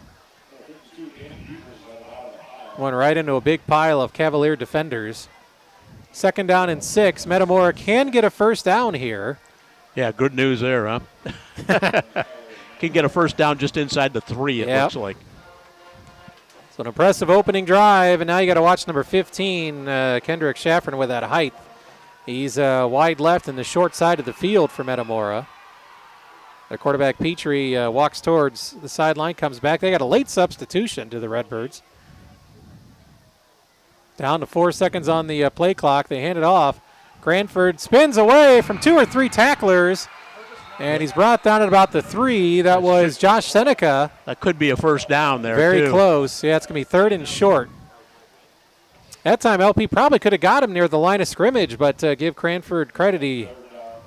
Went right into a big pile of Cavalier defenders. 2nd down and 6. Metamora can get a first down here. Yeah, good news there, huh? Can get a first down just inside the 3, it looks like. So an impressive opening drive, and now you got to watch number 15, Kendrick Shaffron, with that height. He's wide left in the short side of the field for Metamora. The quarterback Petrie walks towards the sideline, comes back. They got a late substitution to the Redbirds. Down to 4 seconds on the play clock. They hand it off. Cranford spins away from 2 or 3 tacklers, and he's brought down at about the 3. That was Josh Seneca. That could be a first down there, Very close. Yeah, it's going to be 3rd and short. That time, LP probably could have got him near the line of scrimmage, but give Cranford credit. He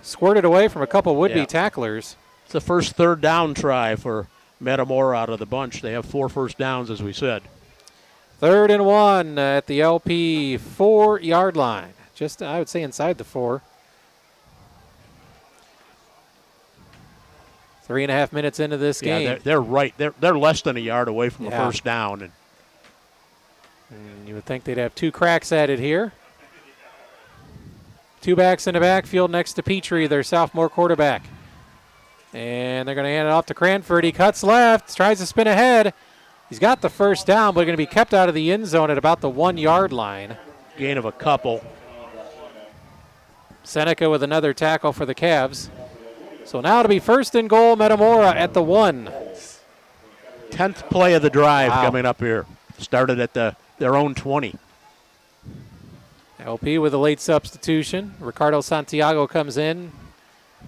squirted away from a couple would-be tacklers. It's the first 3rd down try for Metamora out of the bunch. They have 4 first downs, as we said. 3rd and 1 at the LP 4-yard line. Just, I would say, inside the 4. 3.5 minutes into this game. Yeah, they're right. They're less than a yard away from a first down. And you would think they'd have 2 cracks at it here. 2 backs in the backfield next to Petrie, their sophomore quarterback. And they're going to hand it off to Cranford. He cuts left, tries to spin ahead. He's got the first down, but going to be kept out of the end zone at about the 1-yard line. Gain of a couple. Seneca with another tackle for the Cavs. So now to be 1st and goal, Metamora at the 1. 10th play of the drive coming up here. Started at their own 20. LP with a late substitution. Ricardo Santiago comes in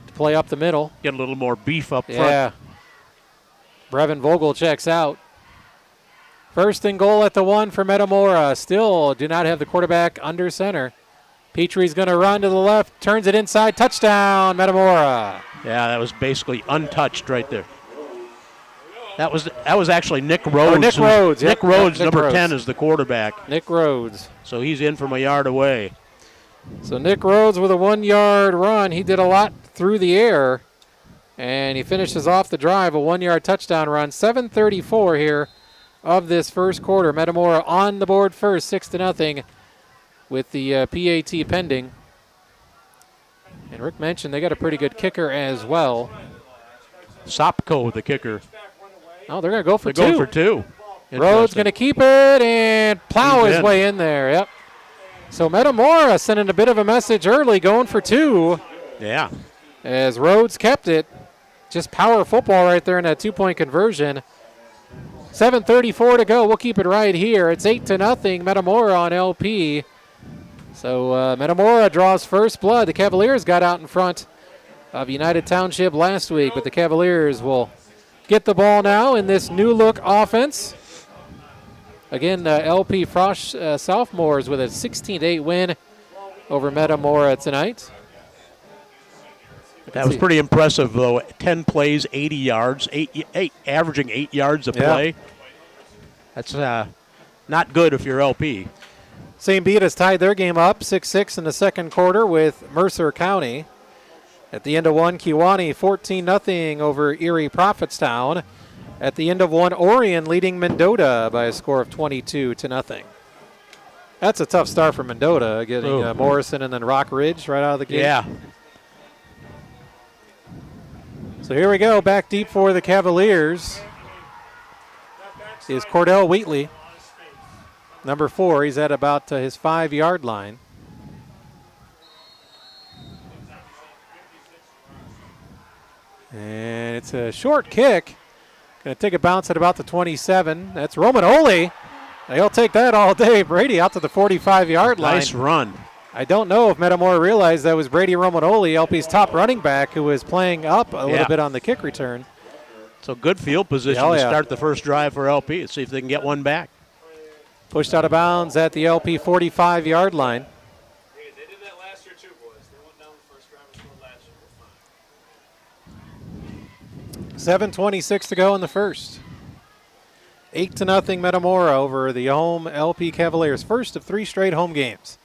to play up the middle. Get a little more beef up front. Yeah. Brevin Vogel checks out. 1st and goal at the 1 for Metamora. Still do not have the quarterback under center. Petrie's going to run to the left, turns it inside, touchdown, Metamora. Yeah, that was basically untouched right there. That was actually Nick Rhodes. Nick Rhodes. Nick Rhodes, number 10, is the quarterback. Nick Rhodes. So he's in from a yard away. So Nick Rhodes with a 1-yard run. He did a lot through the air, and he finishes off the drive, a 1-yard touchdown run. 7:34 here of this first quarter. Metamora on the board first, 6-0, with the PAT pending. And Rick mentioned they got a pretty good kicker as well. Sopko, the kicker. Oh, they're going to go for 2. They're going for 2. Rhodes going to keep it and plow his way in there. Yep. So Metamora sending a bit of a message early, going for 2. Yeah. As Rhodes kept it. Just power football right there in that 2-point conversion. 7:34 to go. We'll keep it right here. It's 8-0, Metamora on LP. So Metamora draws first blood. The Cavaliers got out in front of United Township last week, but the Cavaliers will get the ball now in this new-look offense. Again, LP Frosh sophomores with a 16-8 win over Metamora tonight. That was pretty impressive, though. 10 plays, 80 yards, averaging 8 yards a play. That's not good if you're LP. St. Bede has tied their game up 6-6 in the second quarter with Mercer County. At the end of one, Kewanee 14-0 over Erie Prophetstown. At the end of one, Orion leading Mendota by a score of 22-0. That's a tough start for Mendota, getting Morrison and then Rock Ridge right out of the gate. Yeah. So here we go, back deep for the Cavaliers is Cordell Wheatley, number 4. He's at about his 5-yard line. And it's a short kick. Going to take a bounce at about the 27. That's Romanoli. He'll take that all day. Brady out to the 45-yard line. Nice run. I don't know if Metamora realized that was Brady Romanoli, LP's top running back, who was playing up a little bit on the kick return. So good field position to start the first drive for LP. Let's see if they can get one back. Pushed out of bounds at the LP 45-yard line. Hey, they did that last year too, boys. They went down the first drive and scored last year. 7:26 to go in the first. 8-0 Metamora over the home LP Cavaliers. First of 3 straight home games.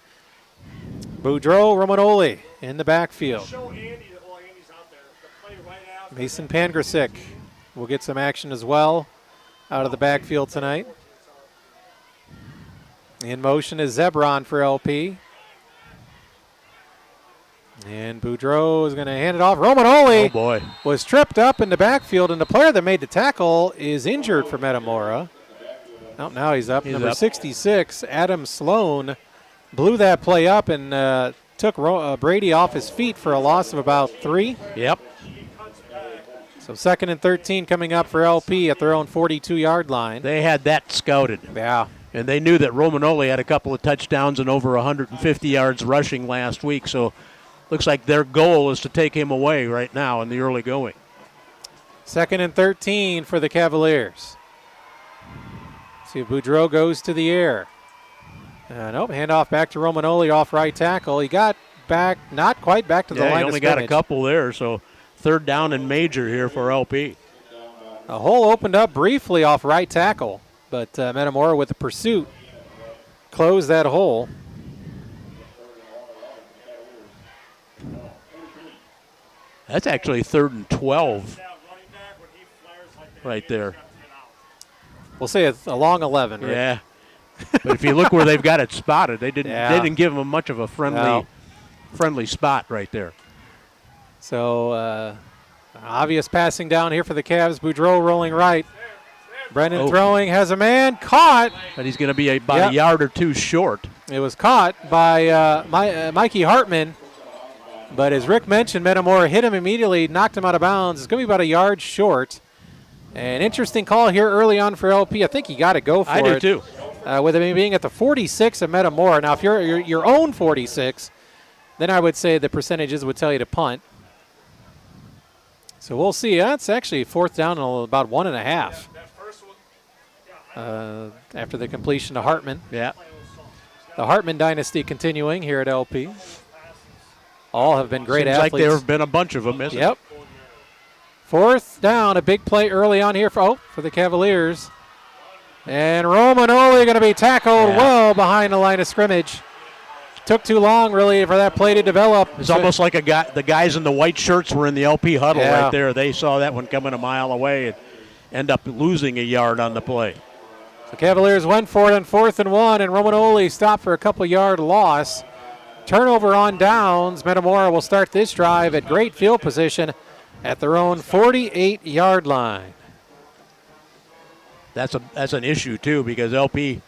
Boudreau Romanoli in the backfield. Show Andy that while Andy's out there, the play right after. Mason Pangrasic will get some action as well out of the backfield tonight. In motion is Zebron for LP. And Boudreau is going to hand it off. Romanoli was tripped up in the backfield, and the player that made the tackle is injured for Metamora. Oh, now he's up. Number 66, Adam Sloan, blew that play up and took Brady off his feet for a loss of about 3. Yep. So 2nd and 13 coming up for LP at their own 42-yard line. They had that scouted. Yeah. And they knew that Romanoli had a couple of touchdowns and over 150 yards rushing last week, so looks like their goal is to take him away right now in the early going. 2nd and 13 for the Cavaliers. See if Boudreau goes to the air. Nope, handoff back to Romanoli off right tackle. He got back, not quite back to the line of scrimmage. He only got a couple there, so 3rd down and major here for LP. A hole opened up briefly off right tackle, but Metamora with the pursuit closed that hole. That's actually 3rd and 12 right there. We'll say it's a long 11, right? Yeah. But if you look where they've got it spotted, they didn't give him much of a friendly spot right there. So obvious passing down here for the Cavs. Boudreau rolling right. Brennan throwing, has a man, caught. But he's going to be about a yard or 2 short. It was caught by Mikey Hartman. But as Rick mentioned, Metamora hit him immediately, knocked him out of bounds. It's going to be about a yard short. An interesting call here early on for LP. I think you got to go for it. I do too. With it being at the 46 of Metamora. Now, if you're your own 46, then I would say the percentages would tell you to punt. So we'll see. That's actually 4th down and about 1.5. After the completion to Hartman. Yeah. The Hartman dynasty continuing here at LP. All have been great athletes. Seems like there have been a bunch of them, isn't it? 4th down, a big play early on here for the Cavaliers. And Romanoli going to be tackled well behind the line of scrimmage. Took too long, really, for that play to develop. It's almost like the guys in the white shirts were in the LP huddle right there. They saw that one coming a mile away and end up losing a yard on the play. The Cavaliers went for it on 4th and 1, and Romanoli stopped for a couple-yard loss. Turnover on downs. Metamora will start this drive at great field position at their own 48-yard line. That's an issue, too, because LP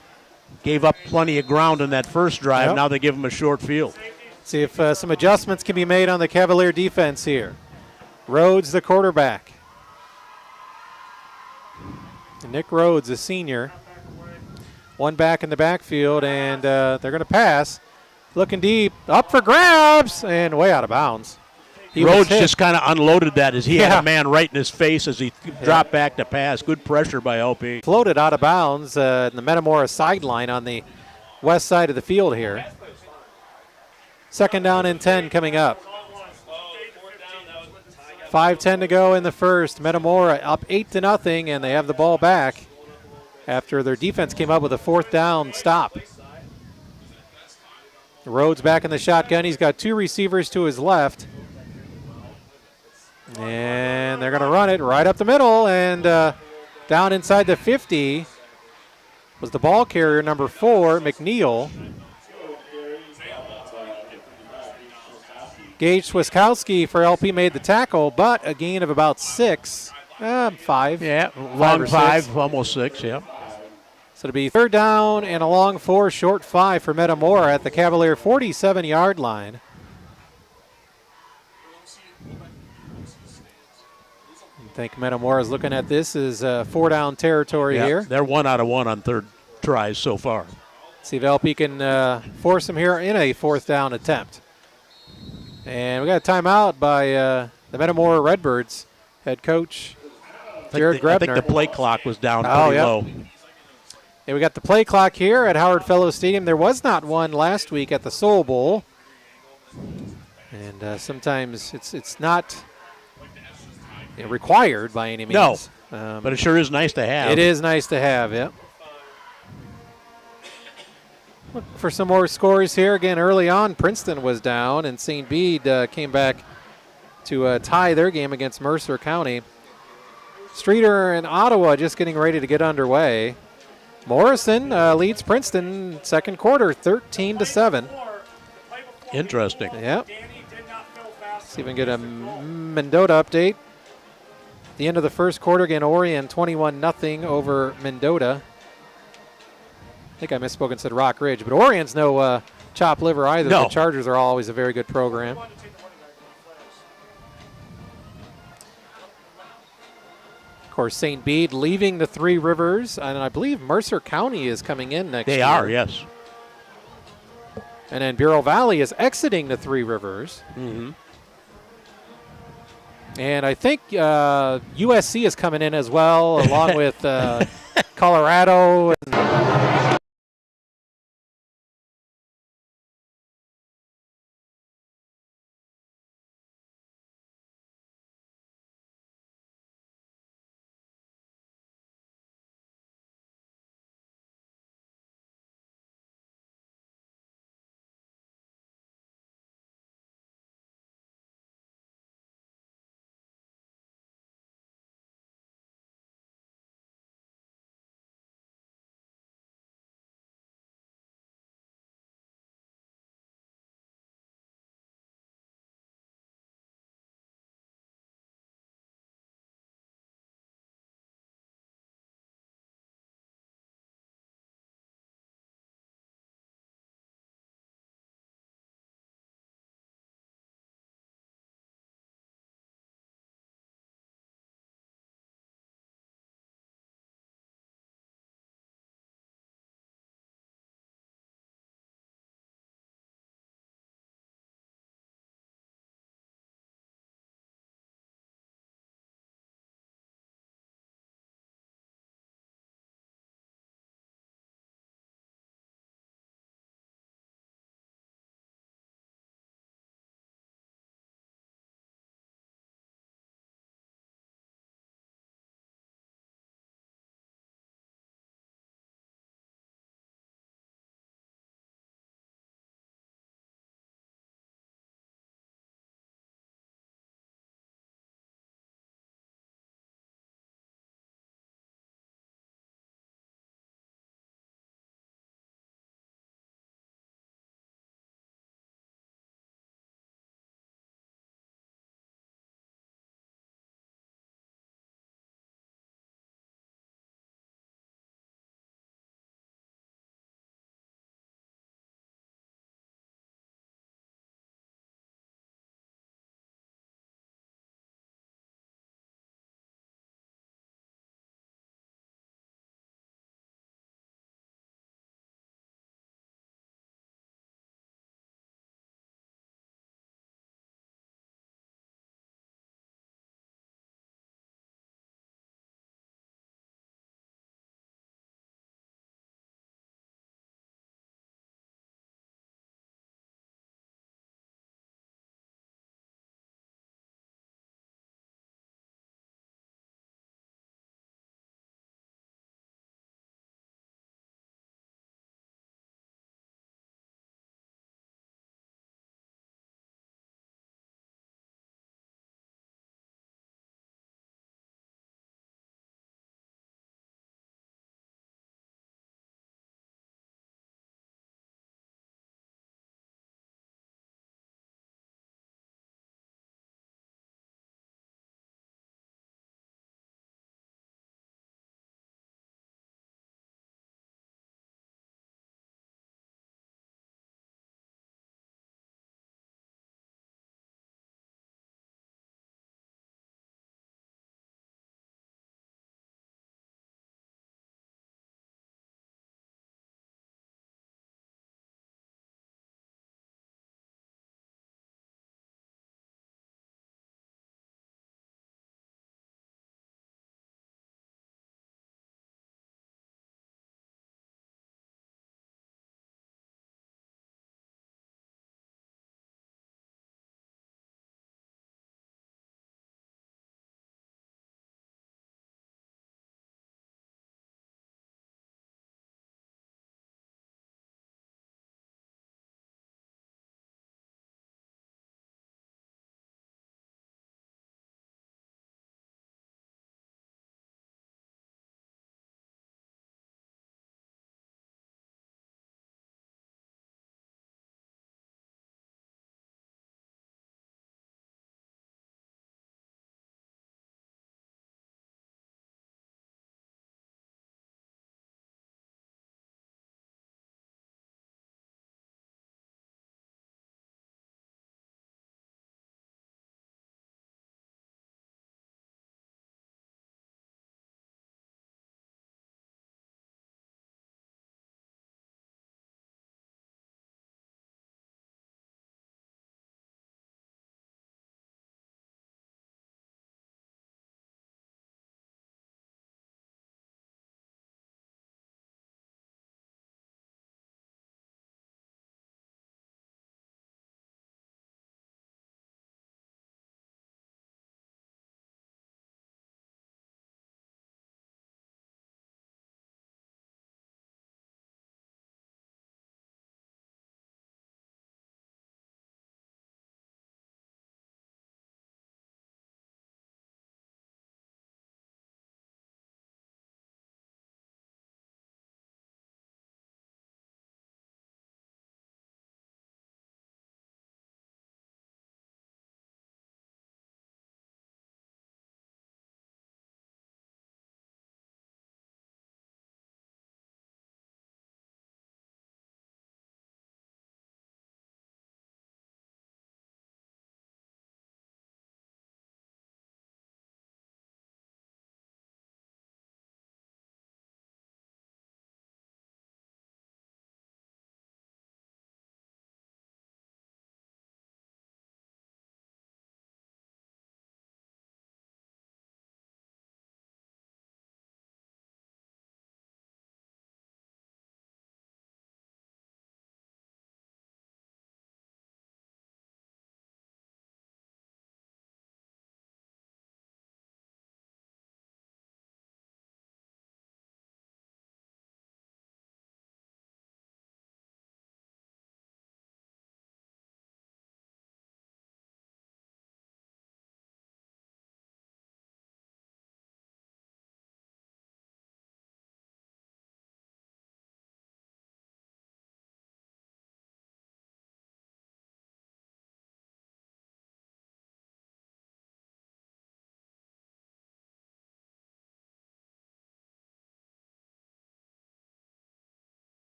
gave up plenty of ground in that first drive. Now they give them a short field. See if some adjustments can be made on the Cavalier defense here. Rhodes, the quarterback. And Nick Rhodes, a senior. One back in the backfield, and they're going to pass. Looking deep, up for grabs, and way out of bounds. Rhodes just kind of unloaded that as he had a man right in his face as he dropped back to pass. Good pressure by LP. Floated out of bounds in the Metamora sideline on the west side of the field here. 2nd down and 10 coming up. 5:10 to go in the first. Metamora up 8-0, and they have the ball back after their defense came up with a 4th down stop. Rhodes back in the shotgun. He's got 2 receivers to his left. And they're going to run it right up the middle, and down inside the 50 was the ball carrier, number 4, McNeil. Gage Swiskowski for LP made the tackle, but a gain of about 5. Yeah, long long 5, almost 6, yeah. So it'll be 3rd down and a long 4, short 5 for Metamora at the Cavalier 47-yard line. I think Metamora is looking at this as 4-down territory here. They're 1 out of 1 on 3rd tries so far. See if LP can force them here in a 4th down attempt. And we got a timeout by the Metamora Redbirds head coach Jared Grebner. I think the play clock was down pretty low. Yeah, we got the play clock here at Howard Fellows Stadium. There was not one last week at the Soul Bowl. And sometimes it's not required by any means. No, but it sure is nice to have. It is nice to have, yeah. Look for some more scores here. Again, early on, Princeton was down, and St. Bede came back to tie their game against Mercer County. Streeter and Ottawa just getting ready to get underway. Morrison leads Princeton second quarter, 13-7. Interesting. Yep. See if we can get a Mendota update. The end of the first quarter, again, Orion 21-0 over Mendota. I think I misspoke and said Rock Ridge, but Orion's no chopped liver either. No. The Chargers are always a very good program. Of course, St. Bede leaving the Three Rivers, and I believe Mercer County is coming in next year. They are, yes. And then Bureau Valley is exiting the Three Rivers. Mm-hmm. And I think USC is coming in as well, along with Colorado.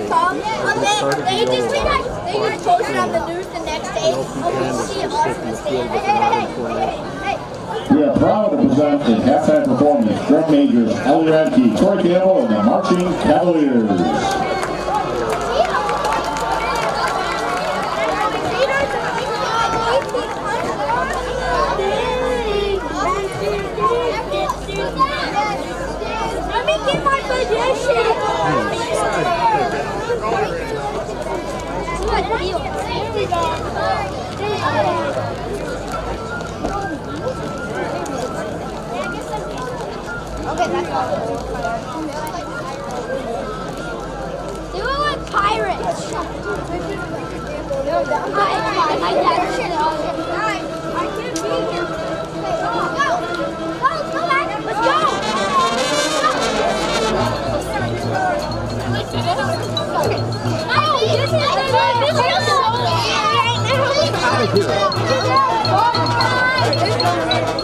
They just posted on the news the next day. Oh, we see us in the stand. We are proud to present a halftime performance. Drum majors Ellie Radke, Corey Campbell, and the Marching Cavaliers. Let me get my position. Okay, that's all. They look like pirates. My dad should I can't beat him. Go back. Let's go.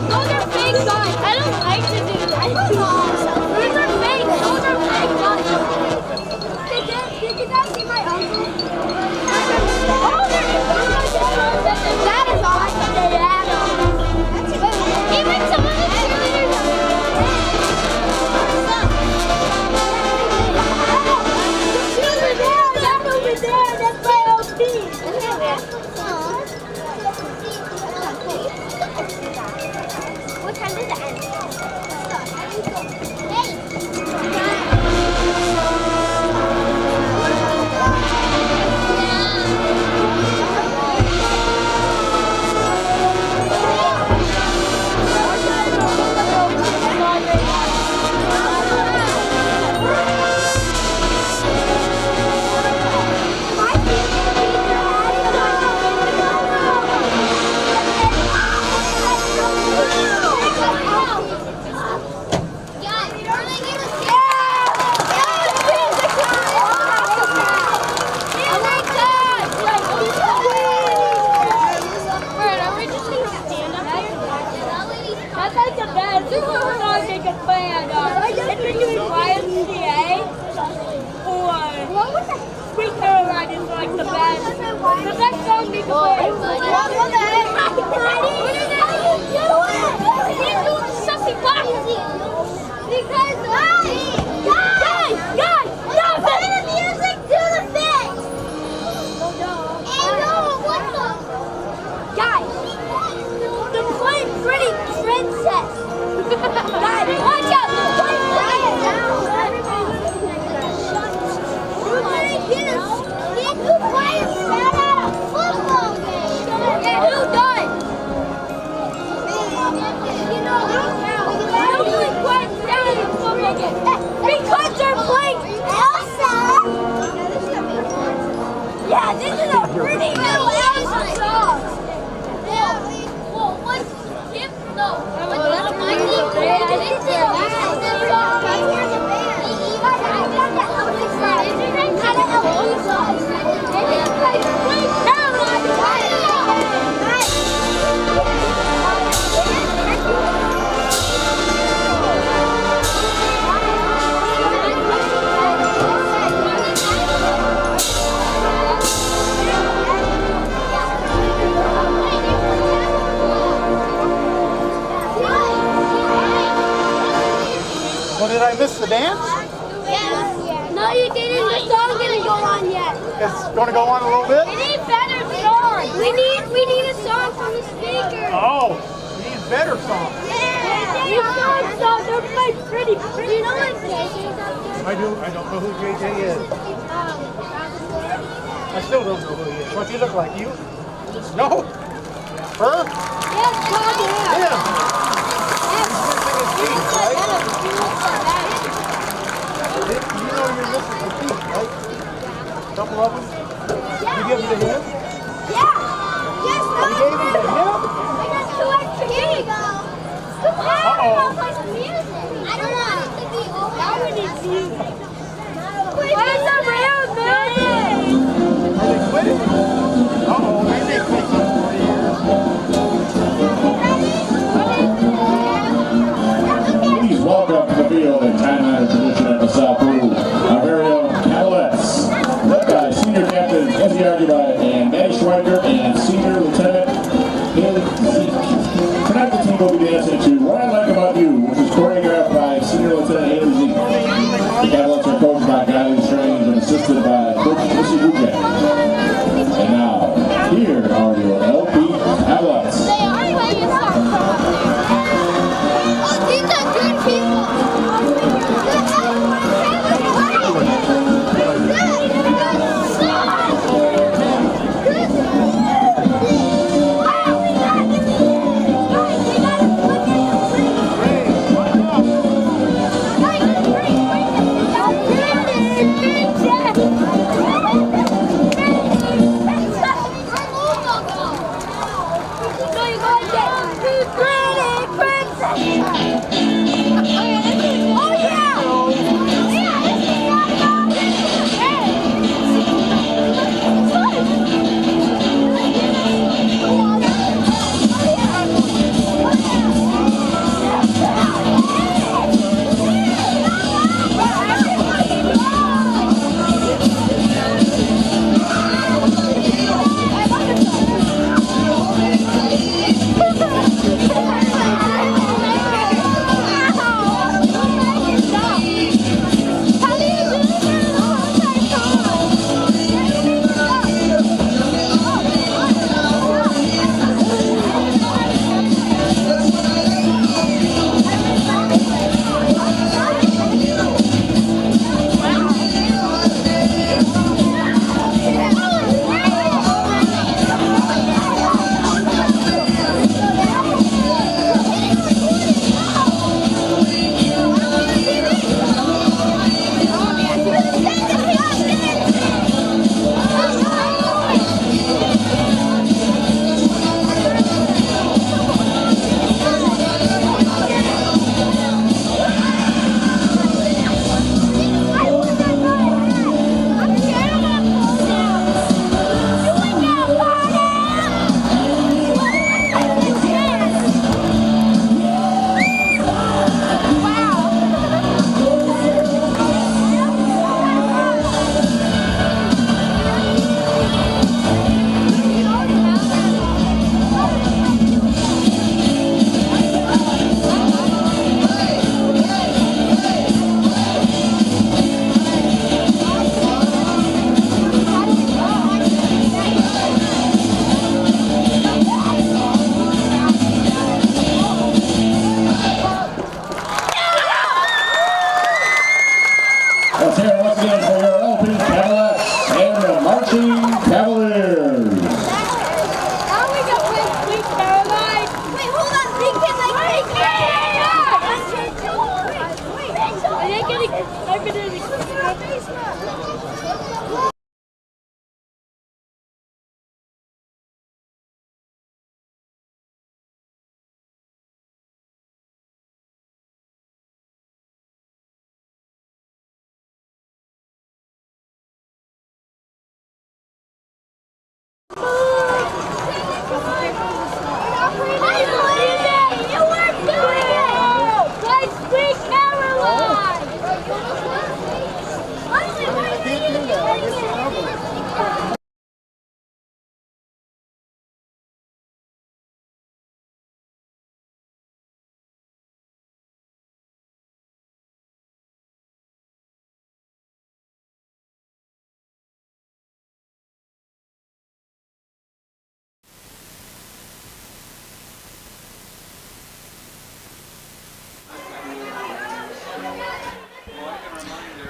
Those are fake guns. I don't like to do that. These are fake. Those are fake guns. Did you guys see my uncle? That is awesome. Even some of the cheerleaders over there, that's my old team. What time is it? Because they're playing Elsa! Yeah, this is a pretty little Elsa song! Well, what's Skip though? What's my team? This is Elsa song! Here's a band! Well, did I miss the dance? Yeah. No, you didn't. The song's gonna go on yet. It's going to go on a little bit? We need better songs. We need a song from the speaker. Oh, you need better songs. Yeah. These songs, they're played pretty. You know what JJ is? I don't know who JJ is. I still don't know who he is. What do you look like? You? No? Her? Yes, God, yeah. Yeah. You know you're missing the teeth, right? A couple of them? Yeah. You give them to him? Yeah. Yes, You gave them to him? I got 2 extra. Here you go. Come on. Uh-oh. Play some music. I don't want it to be over. Now we need music. Where's the real music? Are they quitting? Uh-oh, maybe they play some more Please welcome to the field in time-honored tradition at LaSalle, Peru, our very own Cavaliers.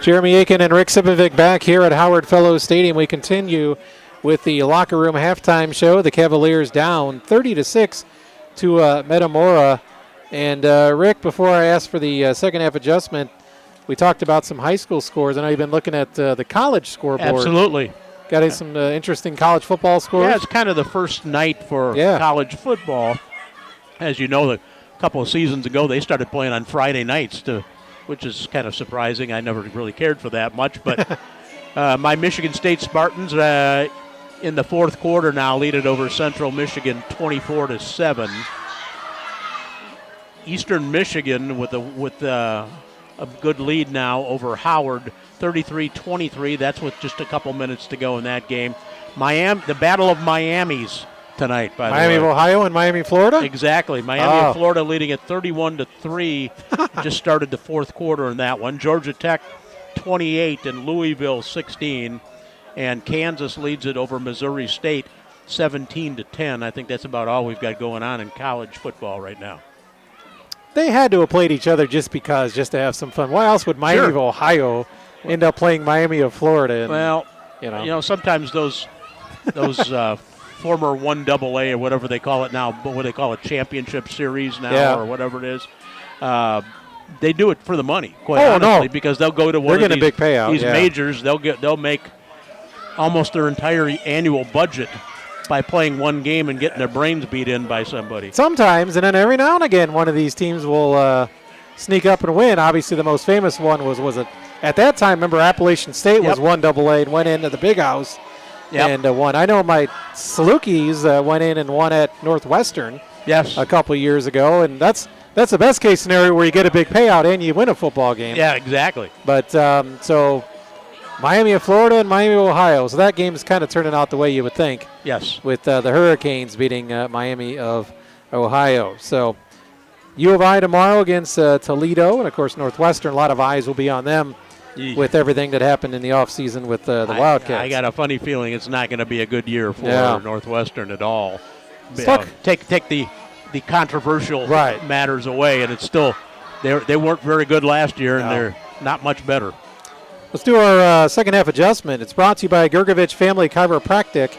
Jeremy Aiken and Rick Sipovic back here at Howard Fellows Stadium. We continue with the locker room halftime show. The Cavaliers down 30-6 to Metamora. And Rick, before I ask for the second half adjustment, we talked about some high school scores. I know you've been looking at the college scoreboard. Absolutely. Got some interesting college football scores? Yeah, it's kind of the first night for college football. As you know, a couple of seasons ago, they started playing on Friday nights, which is kind of surprising. I never really cared for that much. But my Michigan State Spartans in the fourth quarter now lead it over Central Michigan 24-7. Eastern Michigan with a good lead now over Howard, 33-23. That's with just a couple minutes to go in that game. The Battle of Miami's tonight, by the way. Miami of Ohio and Miami, Florida? Exactly. Miami of Florida leading at 31-3. Just started the fourth quarter in that one. Georgia Tech 28 and Louisville 16. And Kansas leads it over Missouri State 17-10. I think that's about all we've got going on in college football right now. They had to have played each other just to have some fun. Why else would Miami of Ohio end up playing Miami of Florida? And, well, you know, sometimes those former 1AA or whatever they call it now, but what they call it, championship series now or whatever it is, they do it for the money, quite honestly, because they'll go to one of these, big payout, these majors. They'll make almost their entire annual budget by playing one game and getting their brains beat in by somebody. Sometimes, and then every now and again, one of these teams will sneak up and win. Obviously, the most famous one was at that time. Remember, Appalachian State was 1AA and went into the Big House and won. I know my Salukis went in and won at Northwestern. A couple years ago, and that's the best case scenario where you get a big payout and you win a football game. Yeah, exactly. But so Miami of Florida and Miami of Ohio. So that game is kind of turning out the way you would think. Yes. With the Hurricanes beating Miami of Ohio. So U of I tomorrow against Toledo, and of course Northwestern. A lot of eyes will be on them with everything that happened in the offseason with the Wildcats. I got a funny feeling it's not going to be a good year for Northwestern at all. Take the controversial matters away, and it's still they weren't very good last year, and they're not much better. Let's do our second half adjustment. It's brought to you by Gergovich Family Chiropractic.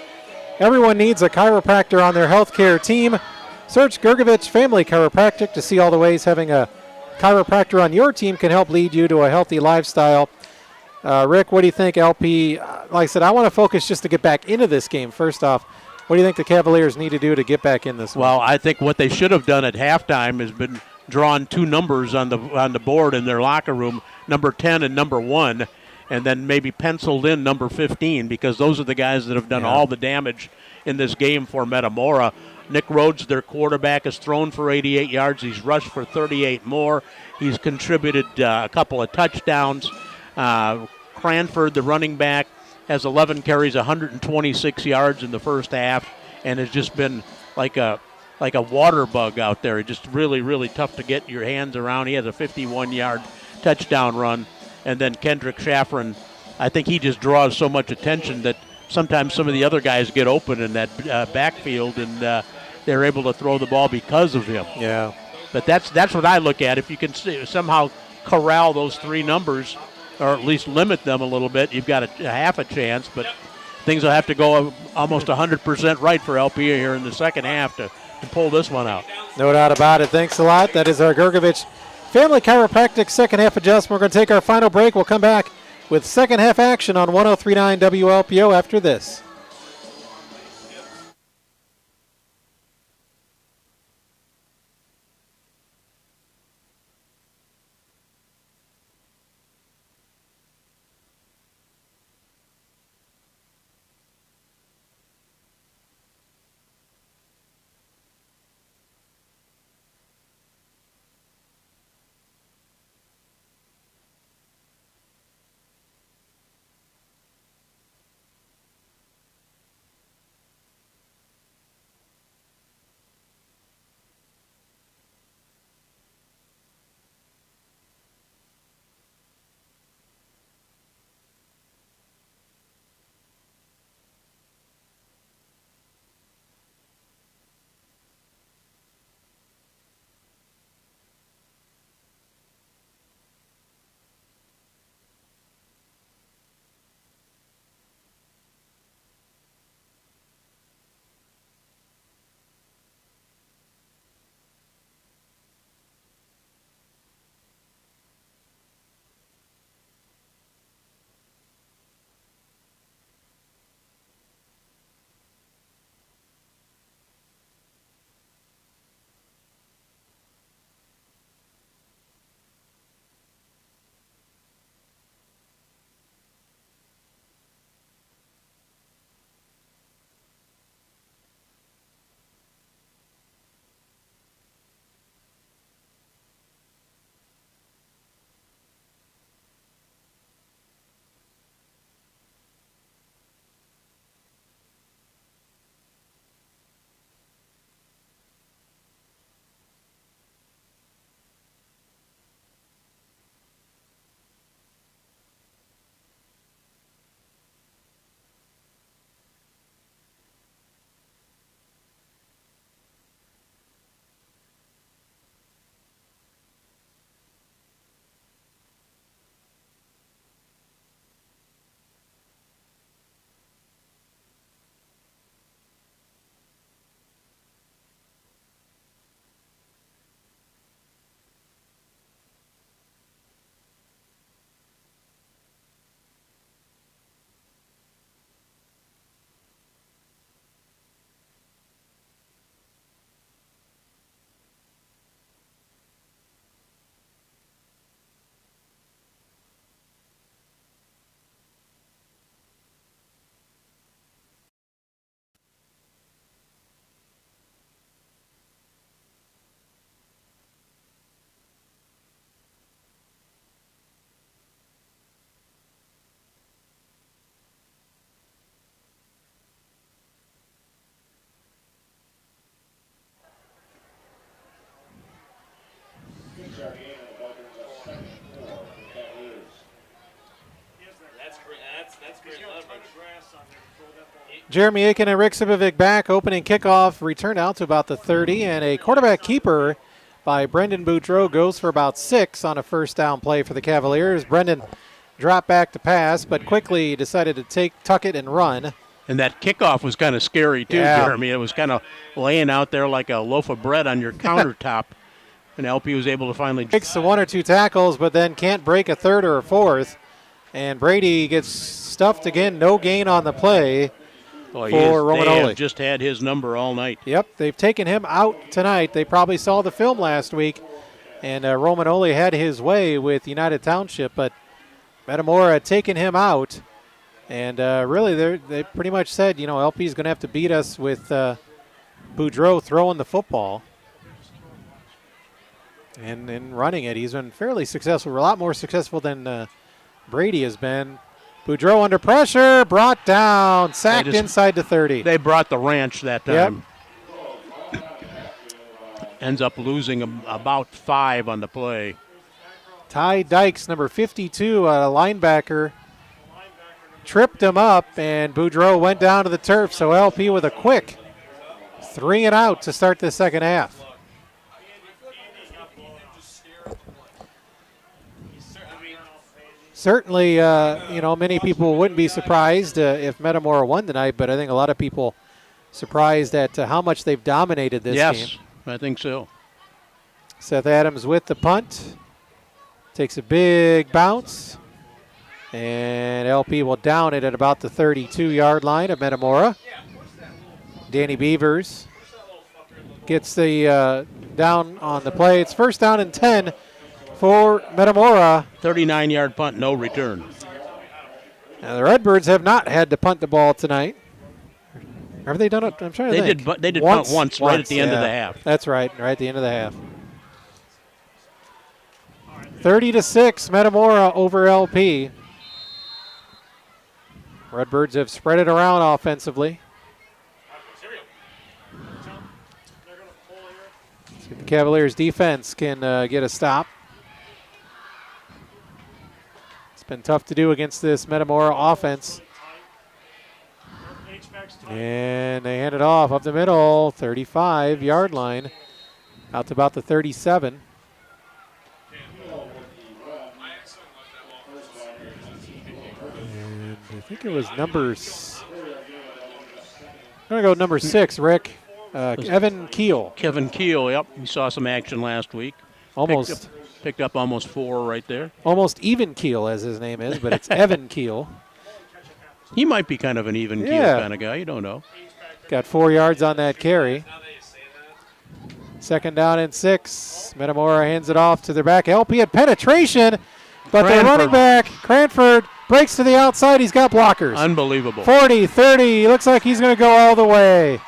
Everyone needs a chiropractor on their healthcare team. Search Gergovich Family Chiropractic to see all the ways having a chiropractor on your team can help lead you to a healthy lifestyle. Rick, what do you think, LP? Like I said, I want to focus just to get back into this game. First off, what do you think the Cavaliers need to do to get back in this one? Well, I think what they should have done at halftime has been drawn two numbers on the board in their locker room, number 10 and number 1, and then maybe penciled in number 15, because those are the guys that have done all the damage in this game for Metamora. Nick Rhodes, their quarterback, has thrown for 88 yards. He's rushed for 38 more. He's contributed a couple of touchdowns. Cranford, the running back, has 11 carries, 126 yards in the first half, and has just been like a water bug out there. Just really, really tough to get your hands around. He has a 51-yard touchdown run. And then Kendrick Shaffron, I think he just draws so much attention that sometimes some of the other guys get open in that backfield, and they're able to throw the ball because of him. Yeah. But that's what I look at. If you can somehow corral those three numbers, or at least limit them a little bit, you've got a half a chance. But things will have to go almost 100% right for LP here in the second half to pull this one out. No doubt about it. Thanks a lot. That is our Gergovich Family Chiropractic second half adjustment. We're going to take our final break. We'll come back with second half action on 103.9 WLPO after this. Jeremy Aiken and Rick Sibovic back. Opening kickoff returned out to about the 30, and a quarterback keeper by Brendan Boudreau goes for about 6 on a first down play for the Cavaliers. Brendan dropped back to pass, but quickly decided to tuck it and run. And that kickoff was kind of scary too, Yeah. Jeremy. It was kind of laying out there like a loaf of bread on your countertop, and LP was able to finally Makes 1 or 2 tackles, but then can't break a third or a fourth. And Brady gets stuffed again. No gain on the play. Boy, for they Romanoli. have just had his number all night. Yep, they've taken him out tonight. They probably saw the film last week, and Romanoli had his way with United Township, but Metamora had taken him out. And really, they pretty much said, you know, LP's going to have to beat us with Boudreau throwing the football and running it. He's been fairly successful, a lot more successful than Brady has been. Boudreau under pressure, brought down, sacked inside the 30. They brought the ranch that time. Yep. Ends up losing about 5 on the play. Ty Dykes, number 52, a linebacker, tripped him up, and Boudreau went down to the turf. So LP with a quick 3 and out to start the second half. Certainly, you know, many people wouldn't be surprised if Metamora won tonight, but I think a lot of people surprised at how much they've dominated this game. Yes, I think so. Seth Adams with the punt. Takes a big bounce. And LP will down it at about the 32-yard line of Metamora. Danny Beavers gets the down on the play. It's first down and 10 for Metamora. 39-yard punt, no return. Now, the Redbirds have not had to punt the ball tonight. Have they done it? I'm trying to think. They did punt once right at the end of the half. That's right at the end of the half. 30-6, Metamora over LP. Redbirds have spread it around offensively. See if the Cavaliers defense can get a stop. It's been tough to do against this Metamora offense. And they hand it off up the middle, 35-yard line, out to about the 37. And I think it was I'm going to go number 6, Rick. Evan Keel. Kevin Keel, yep. We saw some action last week. Almost. Picked up almost 4 right there. Almost even Keel, as his name is, but it's Evan Keel. He might be kind of an even keel kind of guy. You don't know. Got 4 yards on that carry. Second down and 6. Metamora hands it off to their back. LP at penetration, but the running back, Cranford, breaks to the outside. He's got blockers. Unbelievable. 40, 30. Looks like he's going to go all the way.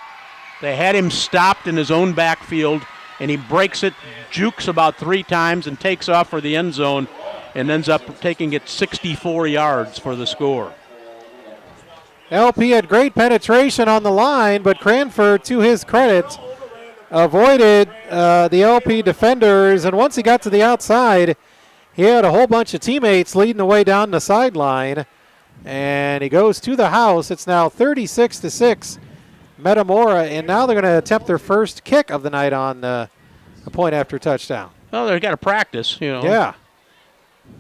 They had him stopped in his own backfield, and he breaks it, jukes about 3 times, and takes off for the end zone, and ends up taking it 64 yards for the score. LP had great penetration on the line, but Cranford, to his credit, avoided the LP defenders, and once he got to the outside, he had a whole bunch of teammates leading the way down the sideline, and he goes to the house. It's now 36-6, Metamora, and now they're going to attempt their first kick of the night on a point after touchdown. Well, they've got to practice, you know. Yeah.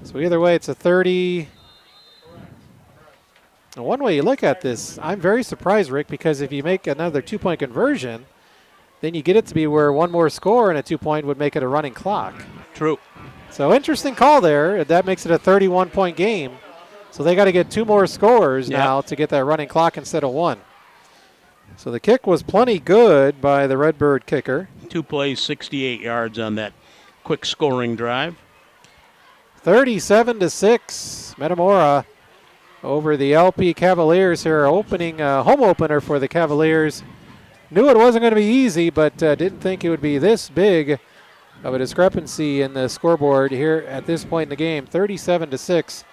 So either way, it's a 30. And one way you look at this, I'm very surprised, Rick, because if you make another 2-point conversion, then you get it to be where one more score and a 2-point would make it a running clock. True. So interesting call there. That makes it a 31-point game. So they got to get 2 more scores now to get that running clock instead of 1. So the kick was plenty good by the Redbird kicker. 2 plays, 68 yards on that quick scoring drive. 37-6, Metamora over the LP Cavaliers here. Opening home opener for the Cavaliers. Knew it wasn't going to be easy, but didn't think it would be this big of a discrepancy in the scoreboard here at this point in the game. 37-6,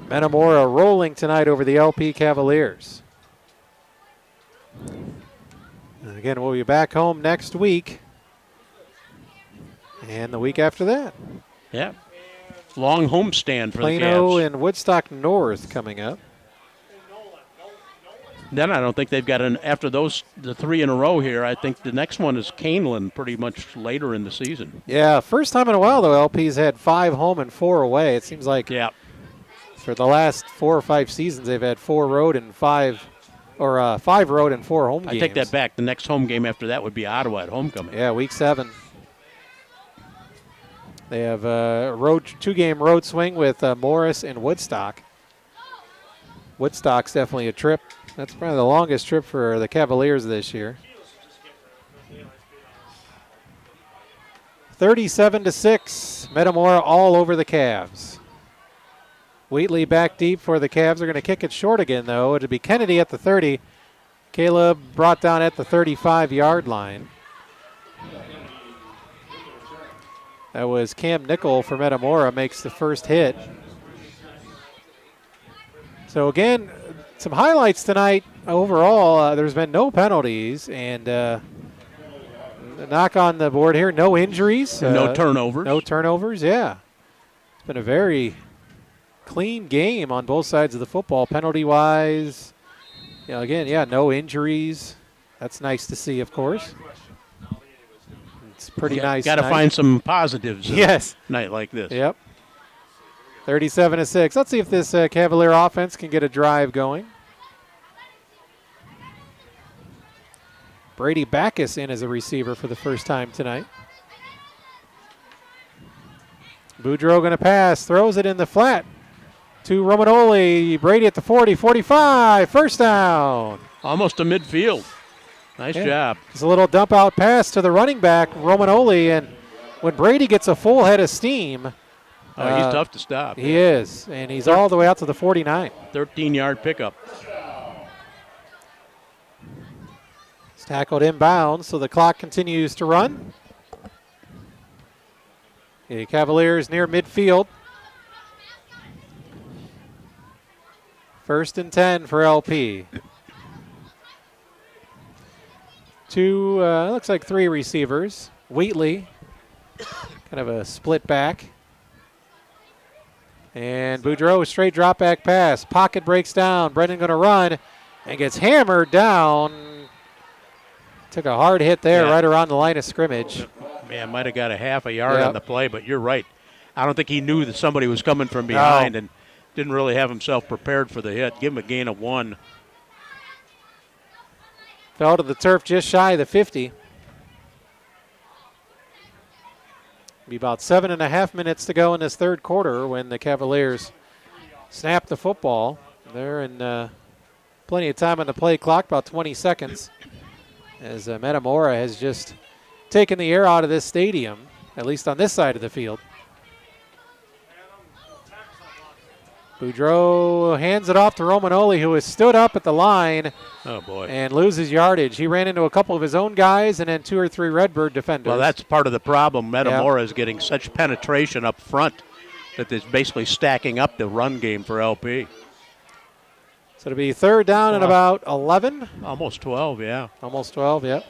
Metamora rolling tonight over the LP Cavaliers. And again, we'll be back home next week and the week after that. Yeah. Long homestand for the Cavs. Plano and Woodstock North coming up. Then I don't think they've got after the 3 in a row here, I think the next one is Canelan pretty much later in the season. Yeah, first time in a while, though, LP's had 5 home and 4 away. It seems like for the last 4 or 5 seasons, they've had 4 road and 5 road and 4 home games. I take that back. The next home game after that would be Ottawa at homecoming. Yeah, week 7. They have a 2-game road swing with Morris and Woodstock. Woodstock's definitely a trip. That's probably the longest trip for the Cavaliers this year. 37-6, Metamora all over the Cavs. Wheatley back deep for the Cavs. They're going to kick it short again, though. It'll be Kennedy at the 30. Caleb brought down at the 35-yard line. That was Cam Nickel for Metamora, makes the first hit. So again, some highlights tonight. Overall, there's been no penalties, and knock on the board here, no injuries. No turnovers. No turnovers, yeah. It's been a very clean game on both sides of the football, penalty-wise. Again, no injuries. That's nice to see, of course. It's pretty nice. Got to find some positives. Yes. Night like this. Yep. 37-6. Let's see if this Cavalier offense can get a drive going. Brady Backus in as a receiver for the first time tonight. Boudreau going to pass, throws it in the flat to Romanoli. Brady at the 40, 45, first down. Almost to midfield. Nice job. It's a little dump out pass to the running back, Romanoli, and when Brady gets a full head of steam. He's tough to stop. He is, and he's all the way out to the 49. 13-yard pickup. He's tackled inbounds, so the clock continues to run. The Cavaliers near midfield. 1st and 10 for LP. Looks like 3 receivers. Wheatley, kind of a split back. And Boudreau, straight drop back pass. Pocket breaks down. Brendan going to run and gets hammered down. Took a hard hit there right around the line of scrimmage. Man, might have got a half a yard on the play, but you're right. I don't think he knew that somebody was coming from behind and didn't really have himself prepared for the hit. Give him a gain of 1. Fell to the turf just shy of the 50. Be about 7.5 minutes to go in this third quarter when the Cavaliers snap the football. They're in plenty of time on the play clock, about 20 seconds, as Metamora has just taken the air out of this stadium, at least on this side of the field. Boudreau hands it off to Romanoli, who has stood up at the line and loses yardage. He ran into a couple of his own guys and then 2 or 3 Redbird defenders. Well, that's part of the problem. Metamora is getting such penetration up front that it's basically stacking up the run game for LP. So it'll be 3rd down and about 11. Almost 12, yeah. Almost 12, yep.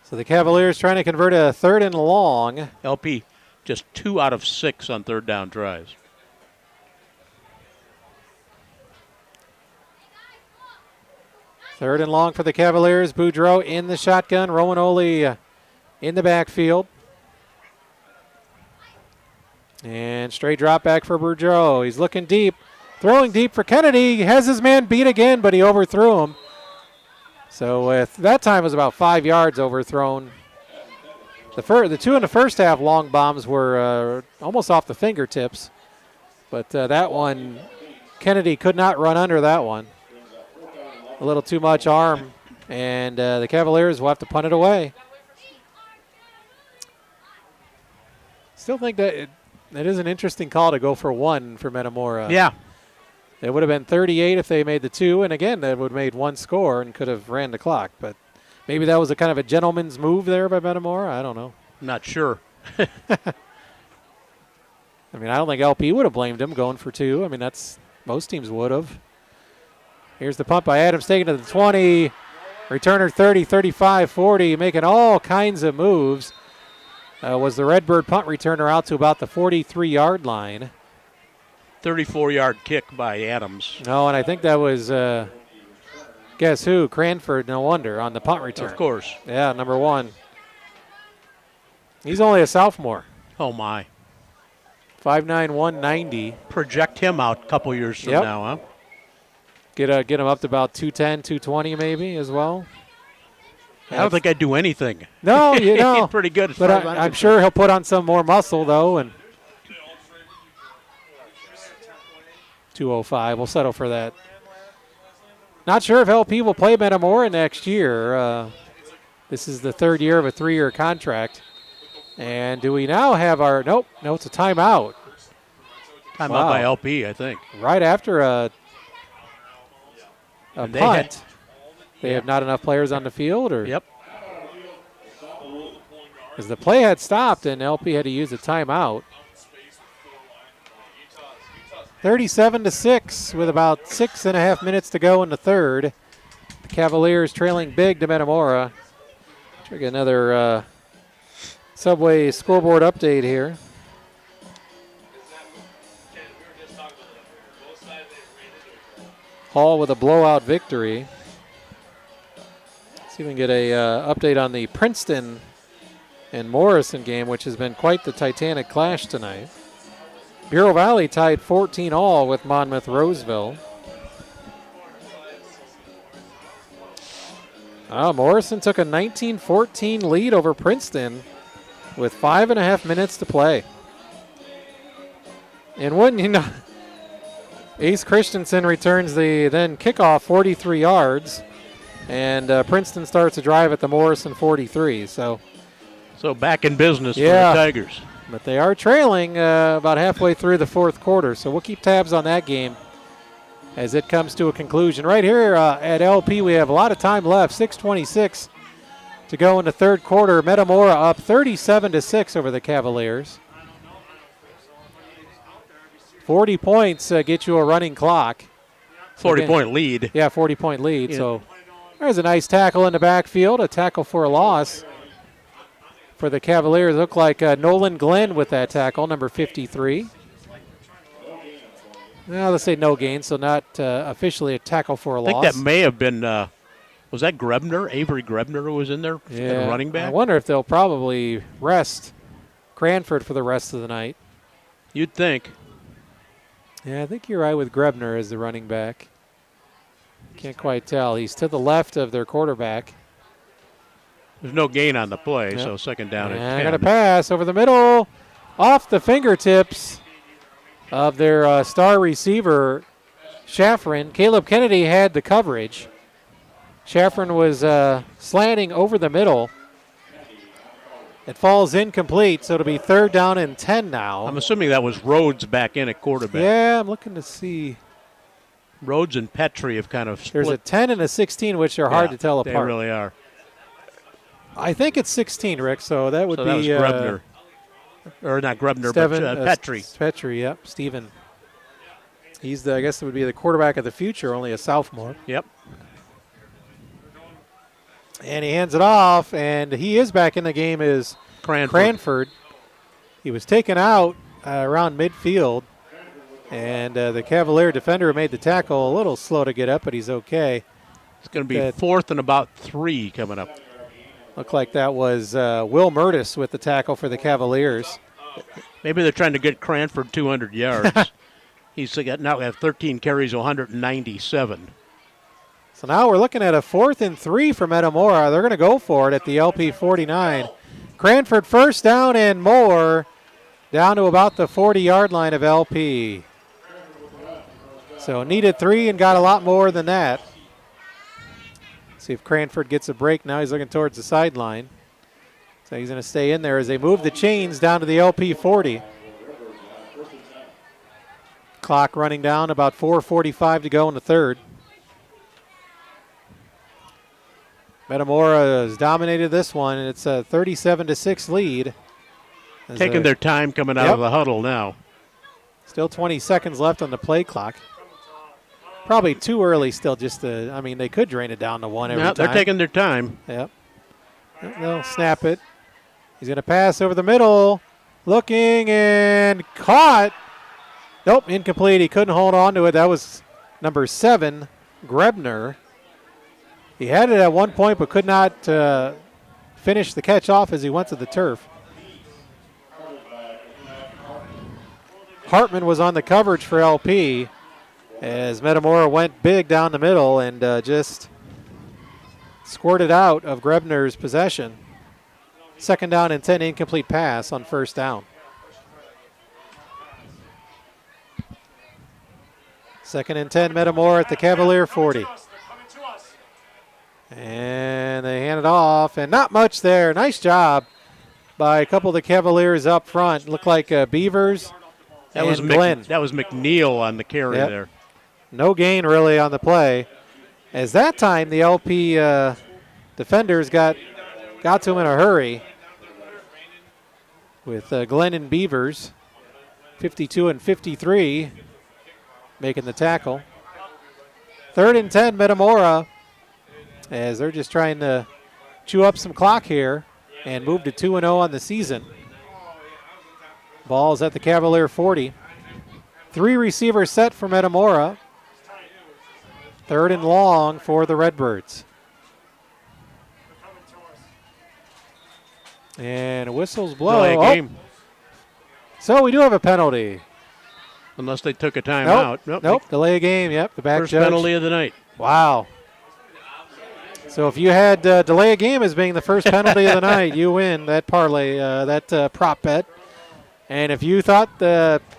So the Cavaliers trying to convert a 3rd and long. LP just 2 out of 6 on 3rd down tries. Third and long for the Cavaliers. Boudreau in the shotgun. Romanoli in the backfield. And straight drop back for Boudreau. He's looking deep. Throwing deep for Kennedy. He has his man beat again, but he overthrew him. So with that time was about 5 yards overthrown. The 2 in the first half long bombs were almost off the fingertips. But that one, Kennedy could not run under that one. A little too much arm. And the Cavaliers will have to punt it away. Still think that it is an interesting call to go for 1 for Metamora. Yeah. It would have been 38 if they made the 2, and again, that would have made 1 score and could have ran the clock. But maybe that was a kind of a gentleman's move there by Metamora. I don't know. Not sure. I mean, I don't think LP would have blamed him going for 2. I mean, most teams would have. Here's the punt by Adams, taken to the 20. Returner 30, 35, 40, making all kinds of moves. Was the Redbird punt returner out to about the 43-yard line. 34-yard kick by Adams. No, and I think that was, guess who? Cranford, no wonder, on the punt return. Of course. Yeah, number 1. He's only a sophomore. Oh, my. 5'9", 190. Project him out a couple years from now, huh? Get him up to about 210, 220 maybe as well. I don't think I'd do anything. No, you know. He's pretty good. But I'm sure he'll put on some more muscle, though. And 205, we'll settle for that. Not sure if LP will play Metamora next year. This is the 3rd year of a 3-year contract. And do we now have our, no, it's a timeout. Timeout by LP, I think. Right after a punt. They have not enough players on the field? Or? Yep. Because the play had stopped and LP had to use a timeout. 37-6 with about 6.5 minutes to go in the 3rd. The Cavaliers trailing big to Metamora. Check another Subway scoreboard update here. Hall with a blowout victory. See if we can get a update on the Princeton and Morrison game, which has been quite the titanic clash tonight. Bureau Valley tied 14-all with Monmouth Roseville. Morrison took a 19-14 lead over Princeton with 5.5 minutes to play. And wouldn't you know, Ace Christensen returns the then kickoff 43 yards, and Princeton starts a drive at the Morrison 43. So back in business for the Tigers. But they are trailing about halfway through the 4th quarter, so we'll keep tabs on that game as it comes to a conclusion. Right here at LP, we have a lot of time left, 6:26 to go in the 3rd quarter. Metamora up 37-6 over the Cavaliers. 40 points get you a running clock. 40-point lead. Yeah, 40-point lead. Yeah. So there's a nice tackle in the backfield, a tackle for a loss for the Cavaliers. Looked like Nolan Glenn with that tackle, number 53. Well, let's say no gain, so not officially a tackle for a loss. I think that may have been, was that Grebner? Avery Grebner who was in there, the running back? I wonder if they'll probably rest Cranford for the rest of the night. You'd think. Yeah, I think you're right with Grebner as the running back. Can't quite tell. He's to the left of their quarterback. There's no gain on the play, so 2nd down and 10. Going to pass over the middle, off the fingertips of their star receiver, Shaffron. Caleb Kennedy had the coverage. Shaffron was slanting over the middle. It falls incomplete, so it'll be 3rd down and 10 now. I'm assuming that was Rhodes back in at quarterback. Yeah, I'm looking to see. Rhodes and Petrie have kind of split. There's a 10 and a 16, which are hard to tell apart. They really are. I think it's 16, Rick, so that would be... That was Grebner. Or not Grebner, but Petrie. Petrie, yep, Stephen. He's I guess it would be the quarterback of the future, only a sophomore. Yep. And he hands it off, and he is back in the game is Cranford. He was taken out around midfield, and the Cavalier defender made the tackle a little slow to get up, but he's okay. It's going to be 4th and about 3 coming up. Looked like that was Will Murtis with the tackle for the Cavaliers. Maybe they're trying to get Cranford 200 yards. He's now have 13 carries, 197. So now we're looking at a 4th and 3 for Metamora. They're going to go for it at the LP 49. Cranford 1st down and more, down to about the 40-yard line of LP. So needed 3 and got a lot more than that. See if Cranford gets a break. Now he's looking towards the sideline. So he's going to stay in there as they move the chains down to the LP 40. Clock running down, about 4:45 to go in the 3rd. Metamora has dominated this one, and it's a 37-6 lead. Taking their time coming out of the huddle now. Still 20 seconds left on the play clock. Probably too early still just to, I mean, they could drain it down to 1 every time. They're taking their time. Yep. They'll snap it. He's going to pass over the middle. Looking and caught. Nope, incomplete. He couldn't hold on to it. That was number 7, Grebner. He had it at one point but could not finish the catch off as he went to the turf. Hartman was on the coverage for LP as Metamora went big down the middle and just squirted out of Grebner's possession. 2nd down and 10, incomplete pass on 1st down. 2nd and 10, Metamora at the Cavalier 40. And they hand it off, and not much there. Nice job by a couple of the Cavaliers up front. Looked like Beavers and Glenn. That was McNeil on the carry there. No gain really on the play. As that time, the LP defenders got to him in a hurry with Glenn and Beavers, 52 and 53, making the tackle. 3rd and 10, Metamora, as they're just trying to chew up some clock here and move to 2-0 on the season. Ball's at the Cavalier 40. 3 receivers set for Metamora. 3rd and long for the Redbirds. And whistles blow. Delay game. So we do have a penalty. Unless they took a timeout. Nope. Delay a game. Yep. The back first judge. Penalty of the night. Wow. So if you had delay a game as being the first penalty of the night, you win that parlay, that prop bet. And if you thought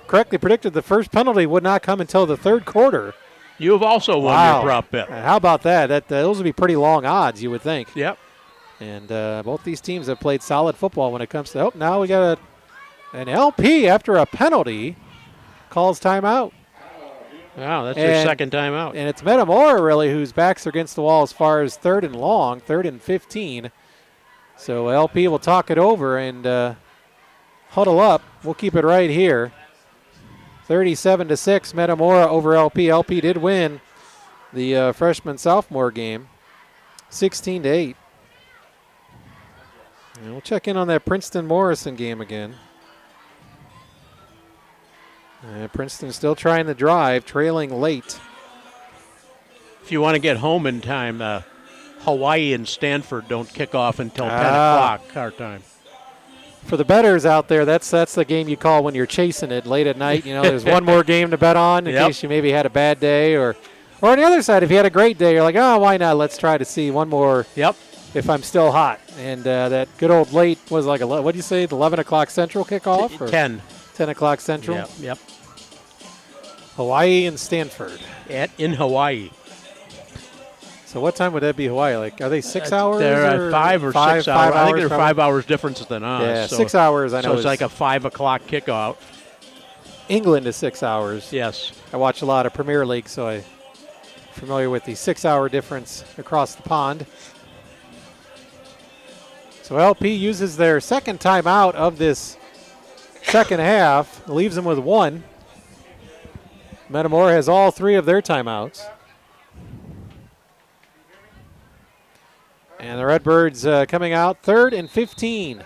correctly predicted the first penalty would not come until the 3rd quarter. You have also won your prop bet. How about that? Those would be pretty long odds, you would think. Yep. And both these teams have played solid football when it comes to. Oh, now we got an LP after a penalty calls timeout. Wow, that's their 2nd timeout. And it's Metamora really whose backs are against the wall as far as 3rd and long, 3rd and 15. So LP will talk it over and huddle up. We'll keep it right here. 37-6, Metamora over LP. LP did win the freshman-sophomore game, 16-8. And we'll check in on that Princeton-Morrison game again. Princeton still trying to drive, trailing late. If you want to get home in time, Hawaii and Stanford don't kick off until 10 o'clock our time. For the bettors out there, that's the game you call when you're chasing it late at night. You know, there's one more game to bet on in case you maybe had a bad day. Or on the other side, if you had a great day, you're like, oh, why not? Let's try to see one more if I'm still hot. And that good old late was like, what do you say, the 11 o'clock Central kickoff? Or 10 o'clock Central? Yep. Hawaii and Stanford. In Hawaii. So what time would that be Hawaii? Like, are they 6 hours? They're 5 or 6 hours. I think they're 5 hours difference than us. Yeah, so 6 hours. I know. So it's like a 5 o'clock kickout. England is 6 hours. Yes. I watch a lot of Premier League, so I'm familiar with the 6 hour difference across the pond. So LP uses their 2nd timeout of this 2nd half, leaves them with 1. Metamora has all 3 of their timeouts. And the Redbirds coming out 3rd and 15.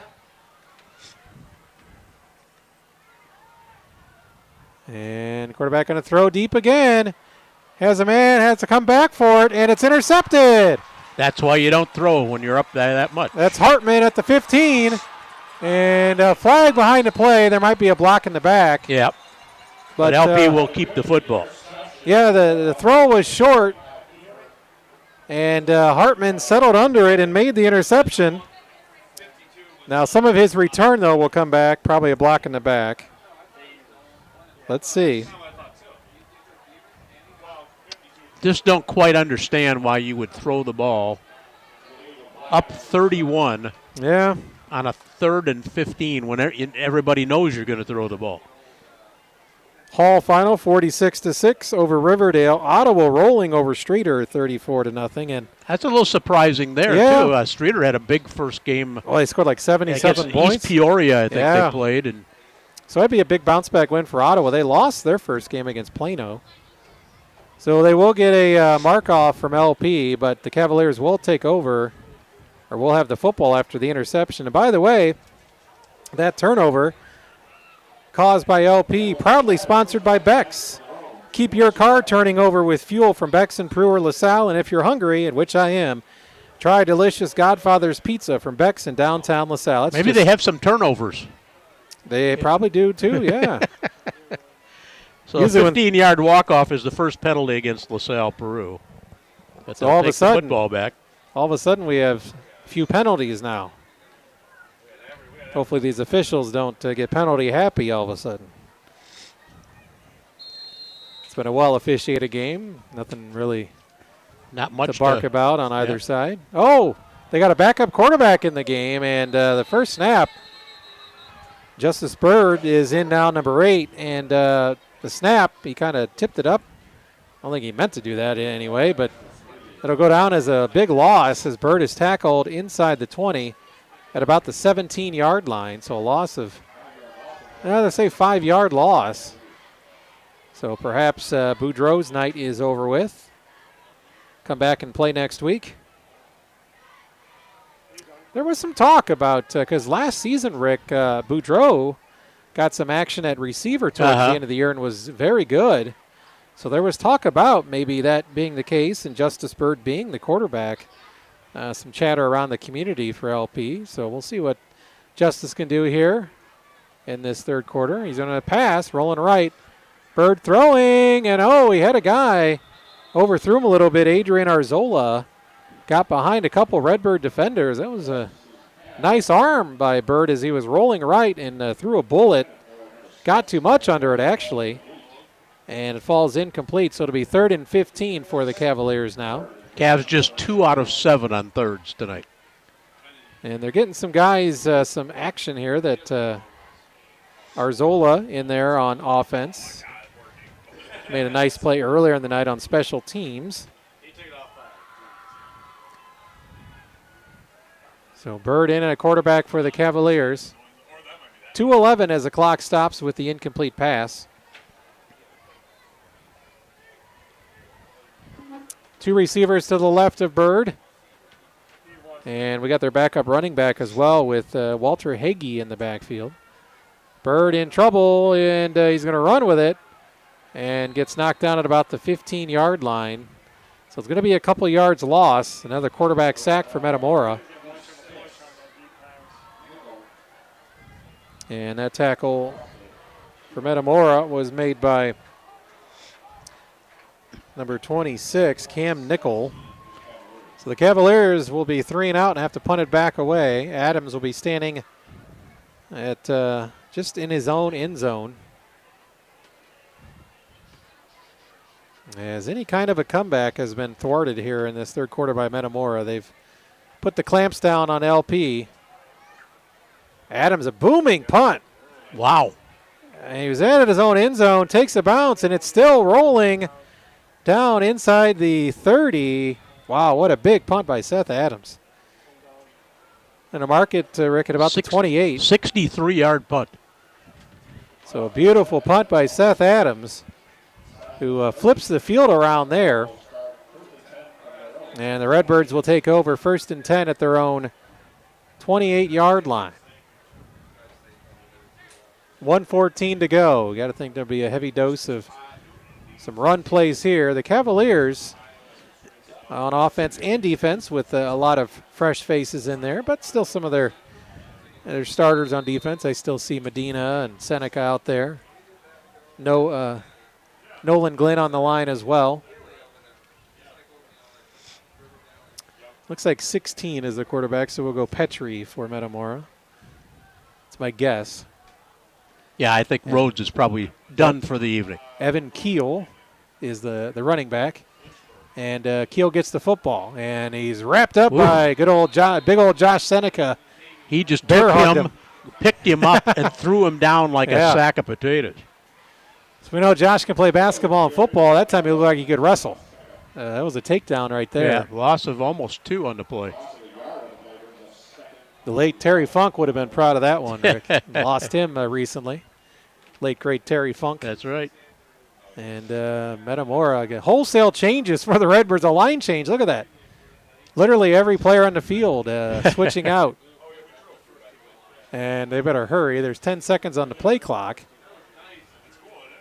And quarterback going to throw deep again. Has a man, has to come back for it, and it's intercepted. That's why you don't throw when you're up there that much. That's Hartman at the 15. And a flag behind the play. There might be a block in the back. Yep. But LP will keep the football. Yeah, the throw was short. And Hartman settled under it and made the interception. Now some of his return, though, will come back. Probably a block in the back. Let's see. Just don't quite understand why you would throw the ball up 31 on a 3rd and 15 when everybody knows you're going to throw the ball. Hall final 46-6 over Riverdale. Ottawa rolling over Streeter 34-0. And that's a little surprising there too. Streeter had a big first game. Well, they scored like 77 points. East Peoria, I think they played, and so that'd be a big bounce back win for Ottawa. They lost their first game against Plano, so they will get a mark off from LP. But the Cavaliers will take over, or will have the football after the interception. And by the way, that turnover caused by LP, proudly sponsored by Beck's. Keep your car turning over with fuel from Beck's in Peru or LaSalle, and if you're hungry, at which I am, try delicious Godfather's Pizza from Beck's in downtown LaSalle. Maybe they have some turnovers. They probably do too, yeah. So a 15-yard walk-off is the first penalty against LaSalle, Peru. But so all of a sudden, football back. All of a sudden we have a few penalties now. Hopefully these officials don't get penalty happy all of a sudden. It's been a well-officiated game. Nothing really not much to bark about on either side. Oh, they got a backup quarterback in the game, and the first snap, Justice Bird is in now, number 8, and the snap, he kind of tipped it up. I don't think he meant to do that anyway, but it'll go down as a big loss as Bird is tackled inside the 20 at about the 17-yard line. So a loss of, let's say 5-yard loss. So perhaps Boudreaux's night is over with. Come back and play next week. There was some talk about, because last season, Rick, Boudreaux got some action at receiver towards the end of the year and was very good. So there was talk about maybe that being the case and Justice Bird being the quarterback. Some chatter around the community for LP. So we'll see what Justice can do here in this third quarter. He's going to pass, rolling right. Bird throwing, and he had a guy. Overthrew him a little bit. Adrian Arzola got behind a couple Redbird defenders. That was a nice arm by Bird as he was rolling right and threw a bullet. Got too much under it, actually. And it falls incomplete, so it'll be 3rd and 15 for the Cavaliers now. Cavs just 2 out of 7 on thirds tonight. And they're getting some guys, some action here that Arzola in there on offense. Made a nice play earlier in the night on special teams. So Bird in and a quarterback for the Cavaliers. 2:11 as the clock stops with the incomplete pass. 2 receivers to the left of Bird. And we got their backup running back as well with Walter Hagee in the backfield. Bird in trouble, and he's going to run with it and gets knocked down at about the 15-yard line. So it's going to be a couple yards loss. Another quarterback sack for Metamora. And that tackle for Metamora was made by number 26, Cam Nickel. So the Cavaliers will be 3 and out and have to punt it back away. Adams will be standing at just in his own end zone. As any kind of a comeback has been thwarted here in this third quarter by Metamora. They've put the clamps down on LP. Adams, a booming punt. Wow. And he was in his own end zone, takes a bounce, and it's still rolling down inside the 30. Wow, what a big punt by Seth Adams. And a mark it, Rick, at about the 28. 63-yard punt. So a beautiful punt by Seth Adams, who flips the field around there. And the Redbirds will take over 1st and 10 at their own 28-yard line. 1:14 to go. You got to think there'll be a heavy dose of some run plays here. The Cavaliers on offense and defense with a lot of fresh faces in there, but still some of their starters on defense. I still see Medina and Seneca out there. Nolan Glenn on the line as well. Looks like 16 is the quarterback, so we'll go Petrie for Metamora. That's my guess. Yeah, I think Rhodes is probably done for the evening. Evan Keel is the running back. And Keel gets the football. And he's wrapped up by big old Josh Seneca. He just picked him up, and threw him down like a sack of potatoes. So we know Josh can play basketball and football. That time he looked like he could wrestle. That was a takedown right there. Yeah, loss of almost 2 on the play. The late Terry Funk would have been proud of that one, Rick. Lost him recently. Late, great Terry Funk. That's right. And Metamora, wholesale changes for the Redbirds, a line change. Look at that. Literally every player on the field switching out. And they better hurry. There's 10 seconds on the play clock.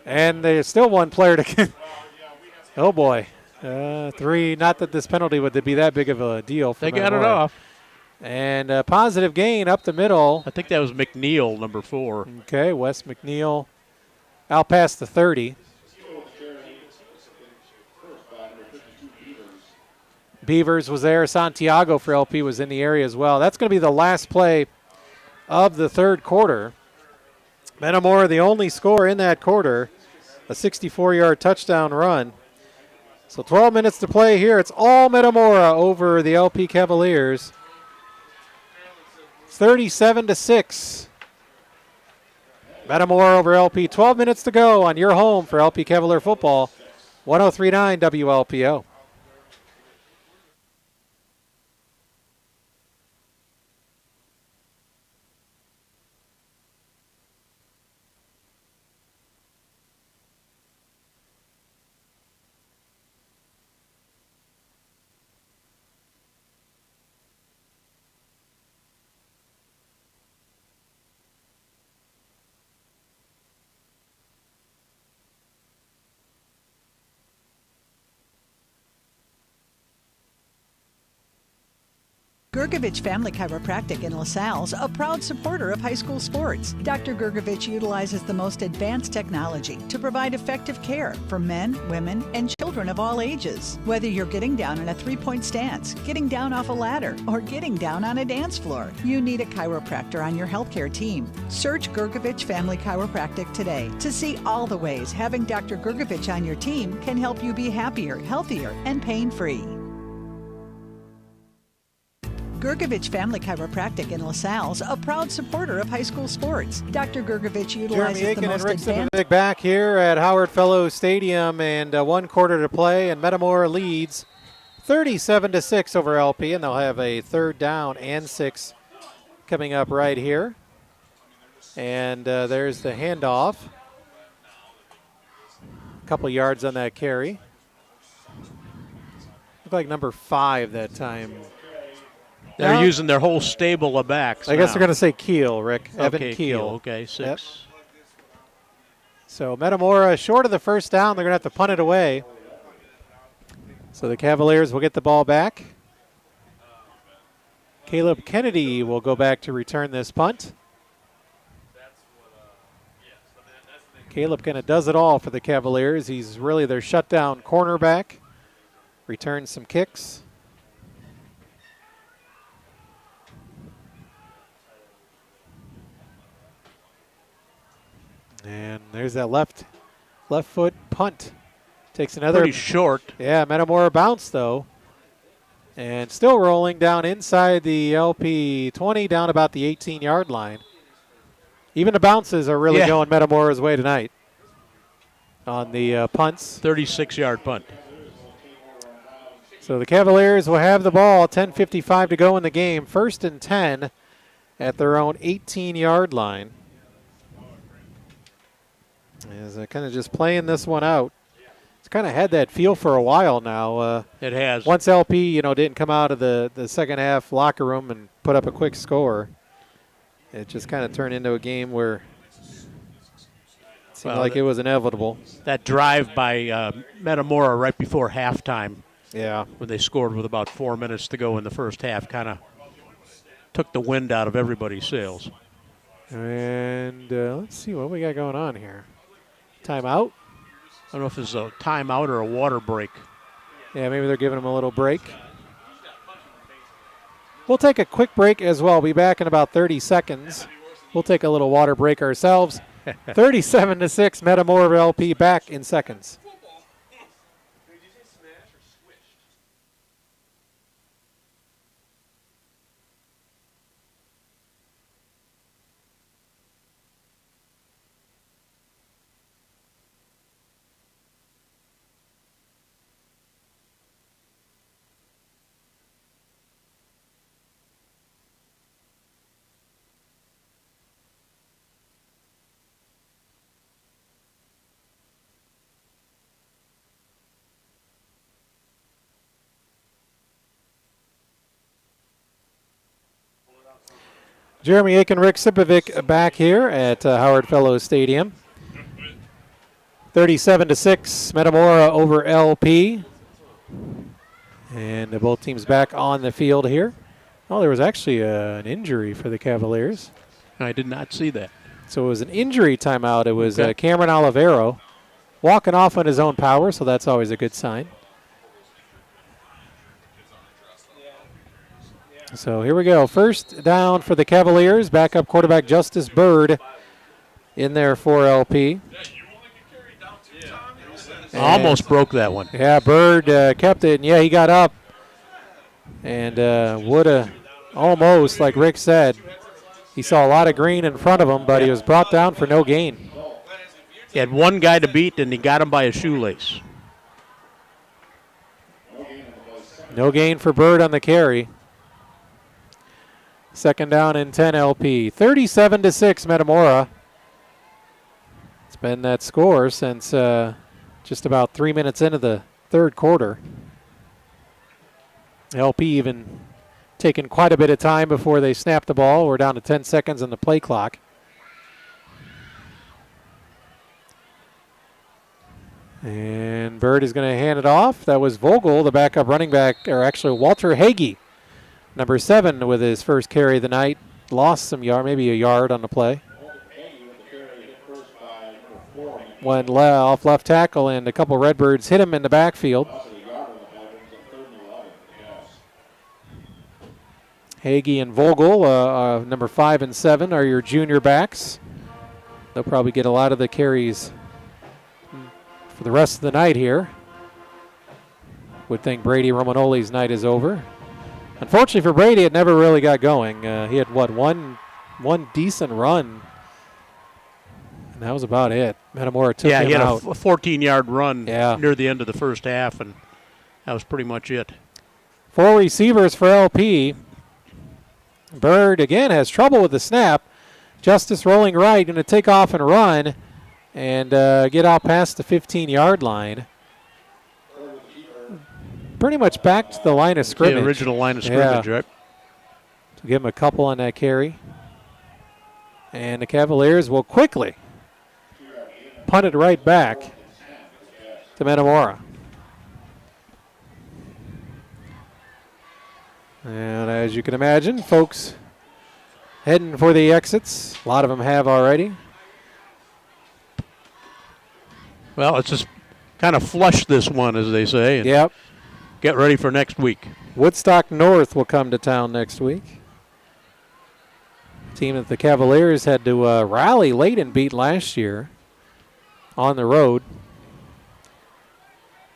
And there's still one player to – oh, boy. 3, not that this penalty would be that big of a deal for They got it Metamora. off. And a positive gain up the middle. I think that was McNeil, number 4. Okay, Wes McNeil out past the 30. Beavers was there. Santiago for LP was in the area as well. That's going to be the last play of the third quarter. Metamora, the only score in that quarter, a 64-yard touchdown run. So 12 minutes to play here. It's all Metamora over the LP Cavaliers. 37-6. Metamora over LP. 12 minutes to go on your home for LP Cavalier football. 103.9 WLPO. Gergovich Family Chiropractic in LaSalle is a proud supporter of high school sports. Dr. Gergovich utilizes the most advanced technology to provide effective care for men, women, and children of all ages. Whether you're getting down in a three-point stance, getting down off a ladder, or getting down on a dance floor, you need a chiropractor on your healthcare team. Search Gergovich Family Chiropractic today to see all the ways having Dr. Gergovich on your team can help you be happier, healthier, and pain-free. Gergovich Family Chiropractic in LaSalle is a proud supporter of high school sports. Dr. Gergovich utilizes Jeremy the Aiken and most Rick advanced... Sipovic back here at Howard Fellows Stadium, and 1 quarter to play, and Metamora leads 37-6 over LP, and they'll have a 3rd down and 6 coming up right here. And there's the handoff. A couple yards on that carry. Looked like number 5 that time. They're using their whole stable of backs. I guess they're going to say Keel, Rick. Evan Okay, Keel. Okay, 6. Yep. So Metamora short of the first down. They're going to have to punt it away. So the Cavaliers will get the ball back. Caleb Kennedy will go back to return this punt. Caleb kind of does it all for the Cavaliers. He's really their shutdown cornerback. Returns some kicks. And there's that left foot punt. Takes another. Pretty short. Yeah, Metamora bounce though. And still rolling down inside the LP 20, down about the 18-yard line. Even the bounces are really going Metamora's way tonight on the punts. 36-yard punt. So the Cavaliers will have the ball, 10:55 to go in the game. 1st and 10 at their own 18-yard line. As they're kind of just playing this one out. It's kind of had that feel for a while now. It has. Once LP, didn't come out of the second half locker room and put up a quick score, it just kind of turned into a game where it seemed like it was inevitable. That drive by Metamora right before halftime. Yeah. When they scored with about 4 minutes to go in the first half, kind of took the wind out of everybody's sails. And let's see what we got going on here. Timeout. I don't know if it's a timeout or a water break. Yeah, maybe they're giving them a little break. We'll take a quick break as well. We'll be back in about 30 seconds. We'll take a little water break ourselves. 37-6, Metamora LP back in seconds. Jeremy Aiken, Rick Sipovic back here at Howard Fellows Stadium. 37-6, Metamora over LP. And both teams back on the field here. Oh, there was actually an injury for the Cavaliers. I did not see that. So it was an injury timeout. It was Cameron Olivero walking off on his own power, so that's always a good sign. So here we go. First down for the Cavaliers. Backup quarterback Justice Bird in there for LP. Almost broke that one. Yeah, Bird kept it, and yeah, he got up. And would have almost, like Rick said, he saw a lot of green in front of him, but he was brought down for no gain. He had one guy to beat, and he got him by a shoelace. No gain for Bird on the carry. Second down and 10 LP. 37-6 Metamora. It's been that score since just about 3 minutes into the third quarter. LP even taking quite a bit of time before they snap the ball. We're down to 10 seconds on the play clock. And Bird is going to hand it off. That was Vogel, the backup running back, or actually Walter Hagee, number 7, with his first carry of the night. Lost some yard, maybe a yard on the play. Went off left tackle, and a couple Redbirds hit him in the backfield. Hagee and Vogel, number 5 and 7, are your junior backs. They'll probably get a lot of the carries for the rest of the night here. Would think Brady Romanoli's night is over. Unfortunately for Brady, it never really got going. He had, one decent run, and that was about it. Metamora took him out. Yeah, he had a 14-yard run near the end of the first half, and that was pretty much it. 4 receivers for LP. Bird, again, has trouble with the snap. Justice rolling right, going to take off and run and get out past the 15-yard line. Pretty much back to the line of scrimmage. The original line of scrimmage, right? So give him a couple on that carry. And the Cavaliers will quickly punt it right back to Metamora. And as you can imagine, folks heading for the exits. A lot of them have already. Well, let's just kind of flush this one, as they say. And get ready for next week. Woodstock North will come to town next week. Team that the Cavaliers had to rally late and beat last year on the road.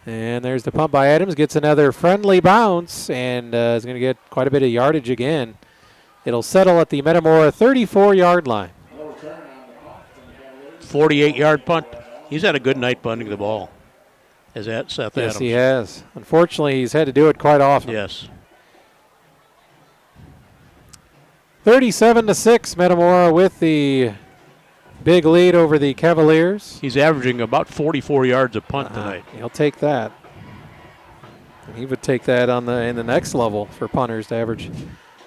And there's the punt by Adams. Gets another friendly bounce and is going to get quite a bit of yardage again. It'll settle at the Metamora 34-yard line. 48-yard punt. He's had a good night punting the ball. Is that Seth Adams? Yes, he has. Unfortunately, he's had to do it quite often. Yes. 37-6, Metamora with the big lead over the Cavaliers. He's averaging about 44 yards a punt tonight. He'll take that. He would take that in the next level for punters to average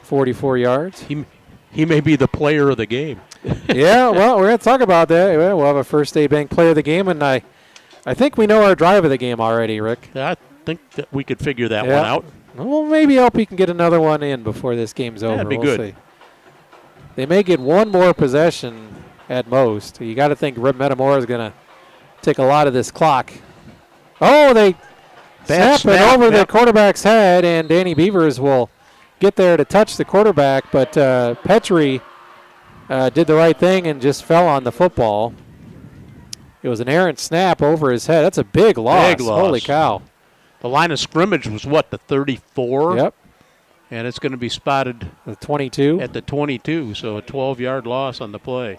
44 yards. He may be the player of the game. Yeah, well, we're going to talk about that. We'll have a First State Bank player of the game, and I think we know our drive of the game already, Rick. I think that we could figure that one out. Well, maybe LP can get another one in before this game's over. That'd be we'll good. See. They may get one more possession at most. You got to think Metamora is going to take a lot of this clock. Oh, they snap it over the quarterback's head, and Danny Beavers will get there to touch the quarterback, but Petrie did the right thing and just fell on the football. It was an errant snap over his head. That's a big loss. Big loss. Holy cow. The line of scrimmage was what, the 34? Yep. And it's going to be spotted the 22. At the 22, so a 12-yard loss on the play.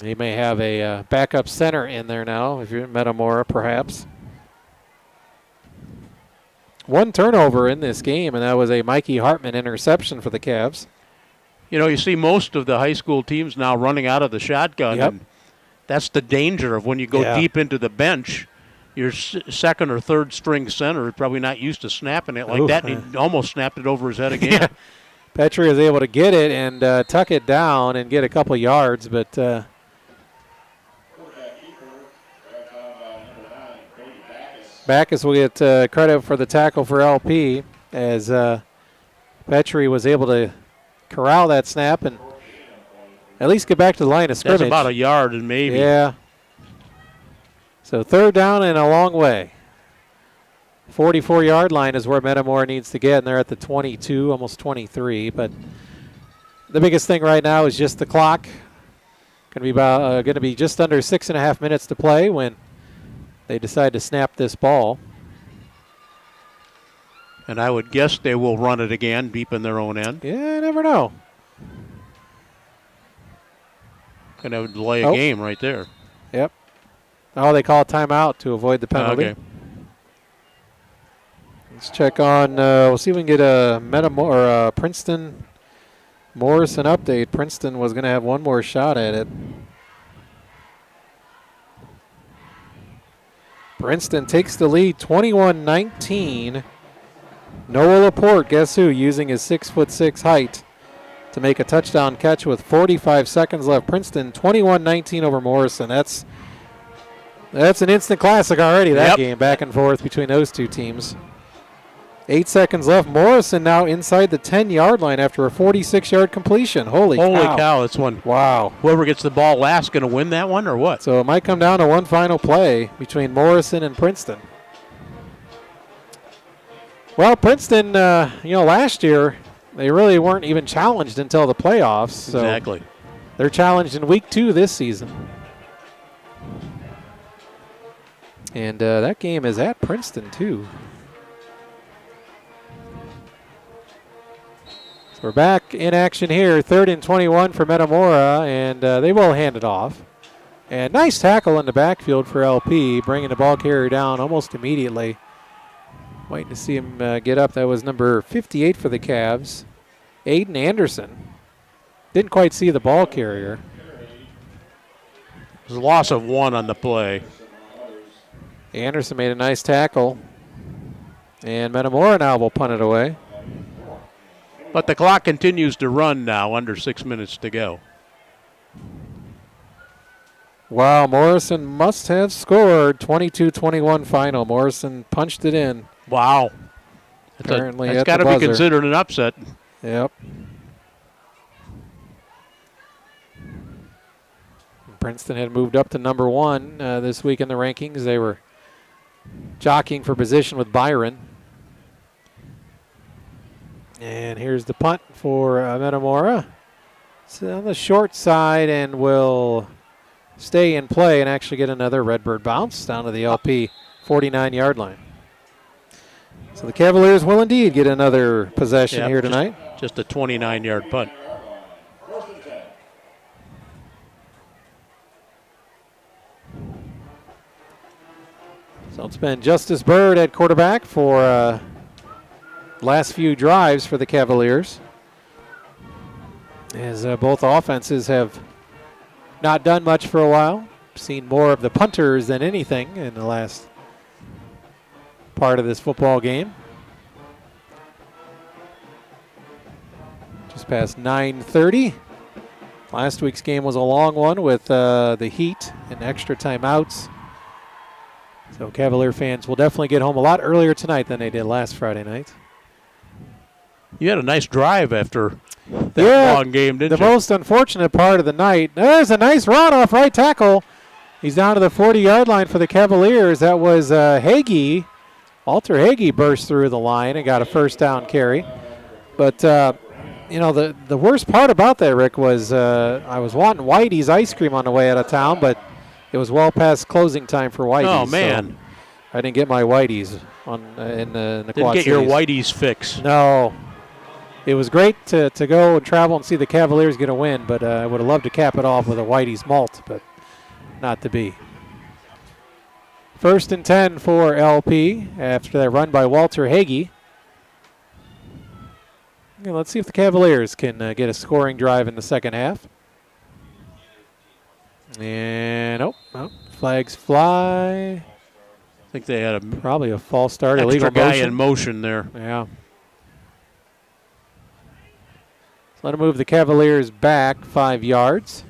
He may have a backup center in there now, if you're at Metamora, perhaps. One turnover in this game, and that was a Mikey Hartman interception for the Cavs. You know, you see most of the high school teams now running out of the shotgun. Yep. And that's the danger of when you go deep into the bench. Your second or third string center is probably not used to snapping it like that, and he almost snapped it over his head again. Yeah. Petrie is able to get it and tuck it down and get a couple yards, but Backus will get credit for the tackle for LP as Petrie was able to corral that snap and at least get back to the line of scrimmage. That's about a yard and maybe. Yeah. So 3rd down and a long way. 44-yard line is where Metamora needs to get, and they're at the 22, almost 23. But the biggest thing right now is just the clock. Going to be just under 6.5 minutes to play when they decide to snap this ball. And I would guess they will run it again, deep in their own end. Yeah, I never know. Going to delay a game right there. Yep. Oh, they call a timeout to avoid the penalty. Okay. Let's check on, we'll see if we can get a Metamora or Princeton Morrison update. Princeton was going to have one more shot at it. Princeton takes the lead 21-19. Noah Laporte, guess who, using his 6'6" height to make a touchdown catch with 45 seconds left. Princeton 21-19 over Morrison. That's an instant classic already, that game, back and forth between those two teams. 8 seconds left. Morrison now inside the 10-yard line after a 46-yard completion. Holy cow. That's one. Wow. Whoever gets the ball last going to win that one or what? So it might come down to one final play between Morrison and Princeton. Well, Princeton, last year they really weren't even challenged until the playoffs. So exactly. They're challenged in week 2 this season. And that game is at Princeton, too. So we're back in action here. 3rd and 21 for Metamora, and they will hand it off. And nice tackle in the backfield for LP, bringing the ball carrier down almost immediately. Waiting to see him get up. That was number 58 for the Cavs, Aiden Anderson. Didn't quite see the ball carrier. There's a loss of 1 on the play. Anderson made a nice tackle. And Metamora now will punt it away. But the clock continues to run now, under 6 minutes to go. Wow, Morrison must have scored. 22-21 final. Morrison punched it in. Wow. That's got to be considered an upset. Yep. Princeton had moved up to number 1 this week in the rankings. They were jockeying for position with Byron. And here's the punt for Metamora. It's on the short side and will stay in play and actually get another Redbird bounce down to the LP 49-yard line. So the Cavaliers will indeed get another possession here tonight. Just a 29-yard punt. So it's been Justice Bird at quarterback for last few drives for the Cavaliers. As both offenses have not done much for a while. Seen more of the punters than anything in the last part of this football game. Just past 9:30. Last week's game was a long one with the heat and extra timeouts. So Cavalier fans will definitely get home a lot earlier tonight than they did last Friday night. You had a nice drive after that long game, didn't you? The most unfortunate part of the night. There's a nice run off right tackle. He's down to the 40-yard line for the Cavaliers. That was Hagee. Walter Hagee burst through the line and got a first down carry. But, the worst part about that, Rick, was I was wanting Whitey's ice cream on the way out of town, but it was well past closing time for Whitey's. Oh, man. So I didn't get my Whitey's in the Didn't Quad get Cities. your Whitey's fix. No. It was great to go and travel and see the Cavaliers get a win, but I would have loved to cap it off with a Whitey's malt, but not to be. 1st and 10 for LP after that run by Walter Hagee. Let's see if the Cavaliers can get a scoring drive in the second half. And, flags fly. I think they had probably a false start. Extra Illegal guy motion. in motion there. Yeah. So let him move the Cavaliers back 5 yards.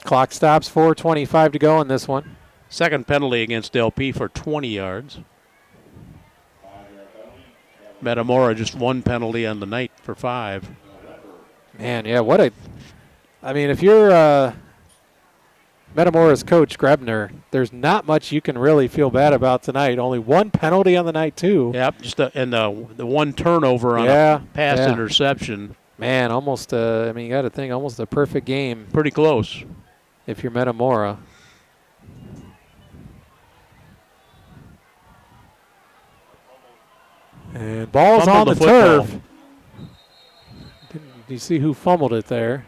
Clock stops, 4:25 to go in this one. Second penalty against LP for 20 yards. Metamora just 1 penalty on the night for 5. Man, yeah, I mean, if you're Metamora's coach, Grebner, there's not much you can really feel bad about tonight. Only 1 penalty on the night, too. Yep, just the 1 turnover on a pass interception. Man, almost, I mean, you got to think almost a perfect game. Pretty close. If you're Metamora. And ball's on the turf. Do you see who fumbled it there?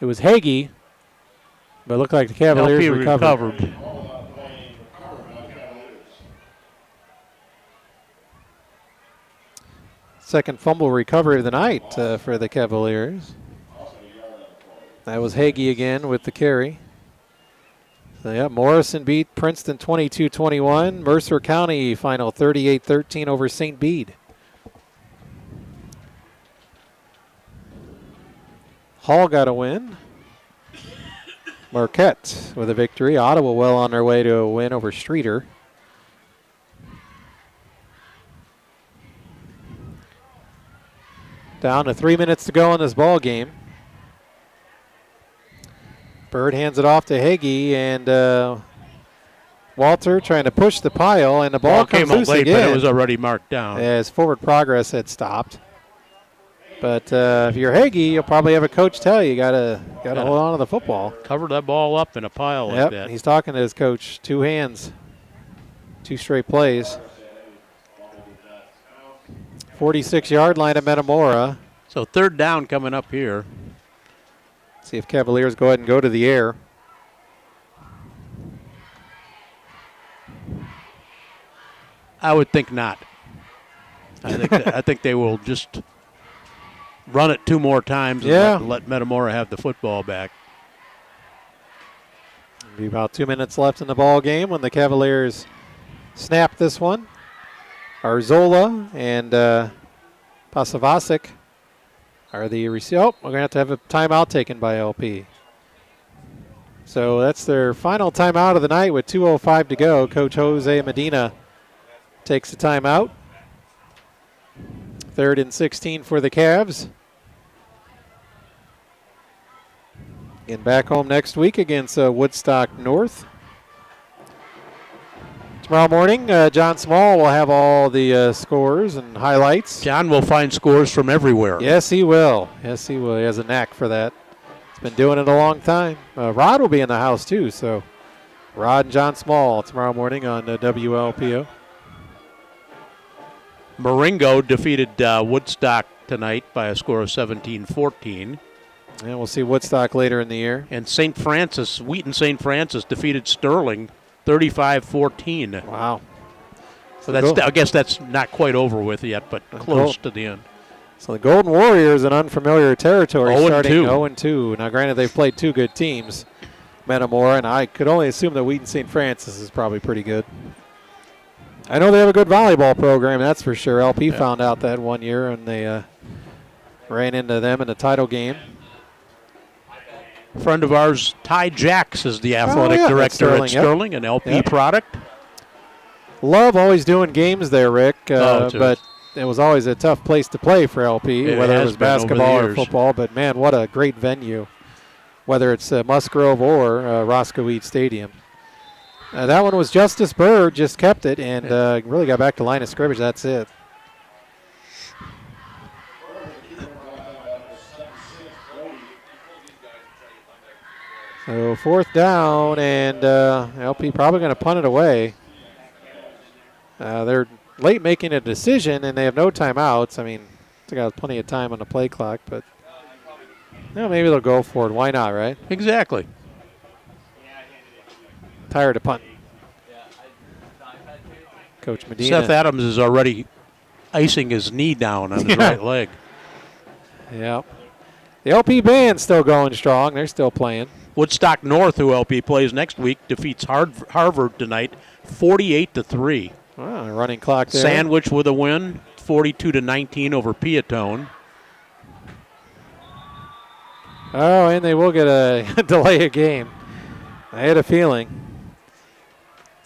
It was Hagee, but it looked like the Cavaliers recovered. Second fumble recovery of the night for the Cavaliers. That was Hagee again with the carry. So, yeah, Morrison beat Princeton 22-21. Mercer County final 38-13 over St. Bede. Hall got a win. Marquette with a victory. Ottawa well on their way to a win over Streeter. Down to 3 minutes to go in this ball game. Bird hands it off to Hagee, and Walter trying to push the pile, and the ball comes came out loose late, again. but it was already marked down. As forward progress had stopped. But if you're Hagee, you'll probably have a coach tell you gotta hold on to the football. Cover that ball up in a pile like that. He's talking to his coach. 2 hands, 2 straight plays. 46-yard line at Metamora. So 3rd down coming up here. See if Cavaliers go ahead and go to the air. I would think not. I think they will just run it 2 more times and let Metamora have the football back. Be about 2 minutes left in the ball game when the Cavaliers snap this one. Arzola and Pasavasic are the receiver. Oh, we're going to have a timeout taken by LP. So that's their final timeout of the night with 2:05 to go. Coach Jose Medina takes the timeout. 3rd and 16 for the Cavs. Getting back home next week against Woodstock North. Tomorrow morning, John Small will have all the scores and highlights. John will find scores from everywhere. Yes, he will. Yes, he will. He has a knack for that. He's been doing it a long time. Rod will be in the house, too. So Rod and John Small tomorrow morning on WLPO. Marengo defeated Woodstock tonight by a score of 17-14. And we'll see Woodstock later in the year. And Wheaton St. Francis defeated Sterling 35-14. Wow. So I guess that's not quite over with yet, but close to the end. So the Golden Warriors in unfamiliar territory, 0-2. starting 0-2. Now, granted, they've played 2 good teams, Metamora, and I could only assume that Wheaton St. Francis is probably pretty good. I know they have a good volleyball program, that's for sure. LP found out that one year, and they ran into them in the title game. A friend of ours, Ty Jacks, is the athletic director at Sterling, an LP product. Love always doing games there, Rick, but it was always a tough place to play for LP, whether it was basketball or football. But, man, what a great venue, whether it's Musgrove or Roscoe Stadium. That one was Justice Bird, just kept it, and really got back to line of scrimmage. That's it. So 4th down, and LP probably going to punt it away. They're late making a decision, and they have no timeouts. I mean, they got plenty of time on the play clock, but maybe they'll go for it. Why not, right? Exactly. Tired of punting. Coach Medina. Seth Adams is already icing his knee down on his right leg. Yeah. The LP band's still going strong. They're still playing. Woodstock North, who LP plays next week, defeats Harvard tonight 48-3. Wow, running clock there. Sandwich with a win, 42-19 over Peatone. Oh, and they will get a delay a game. I had a feeling.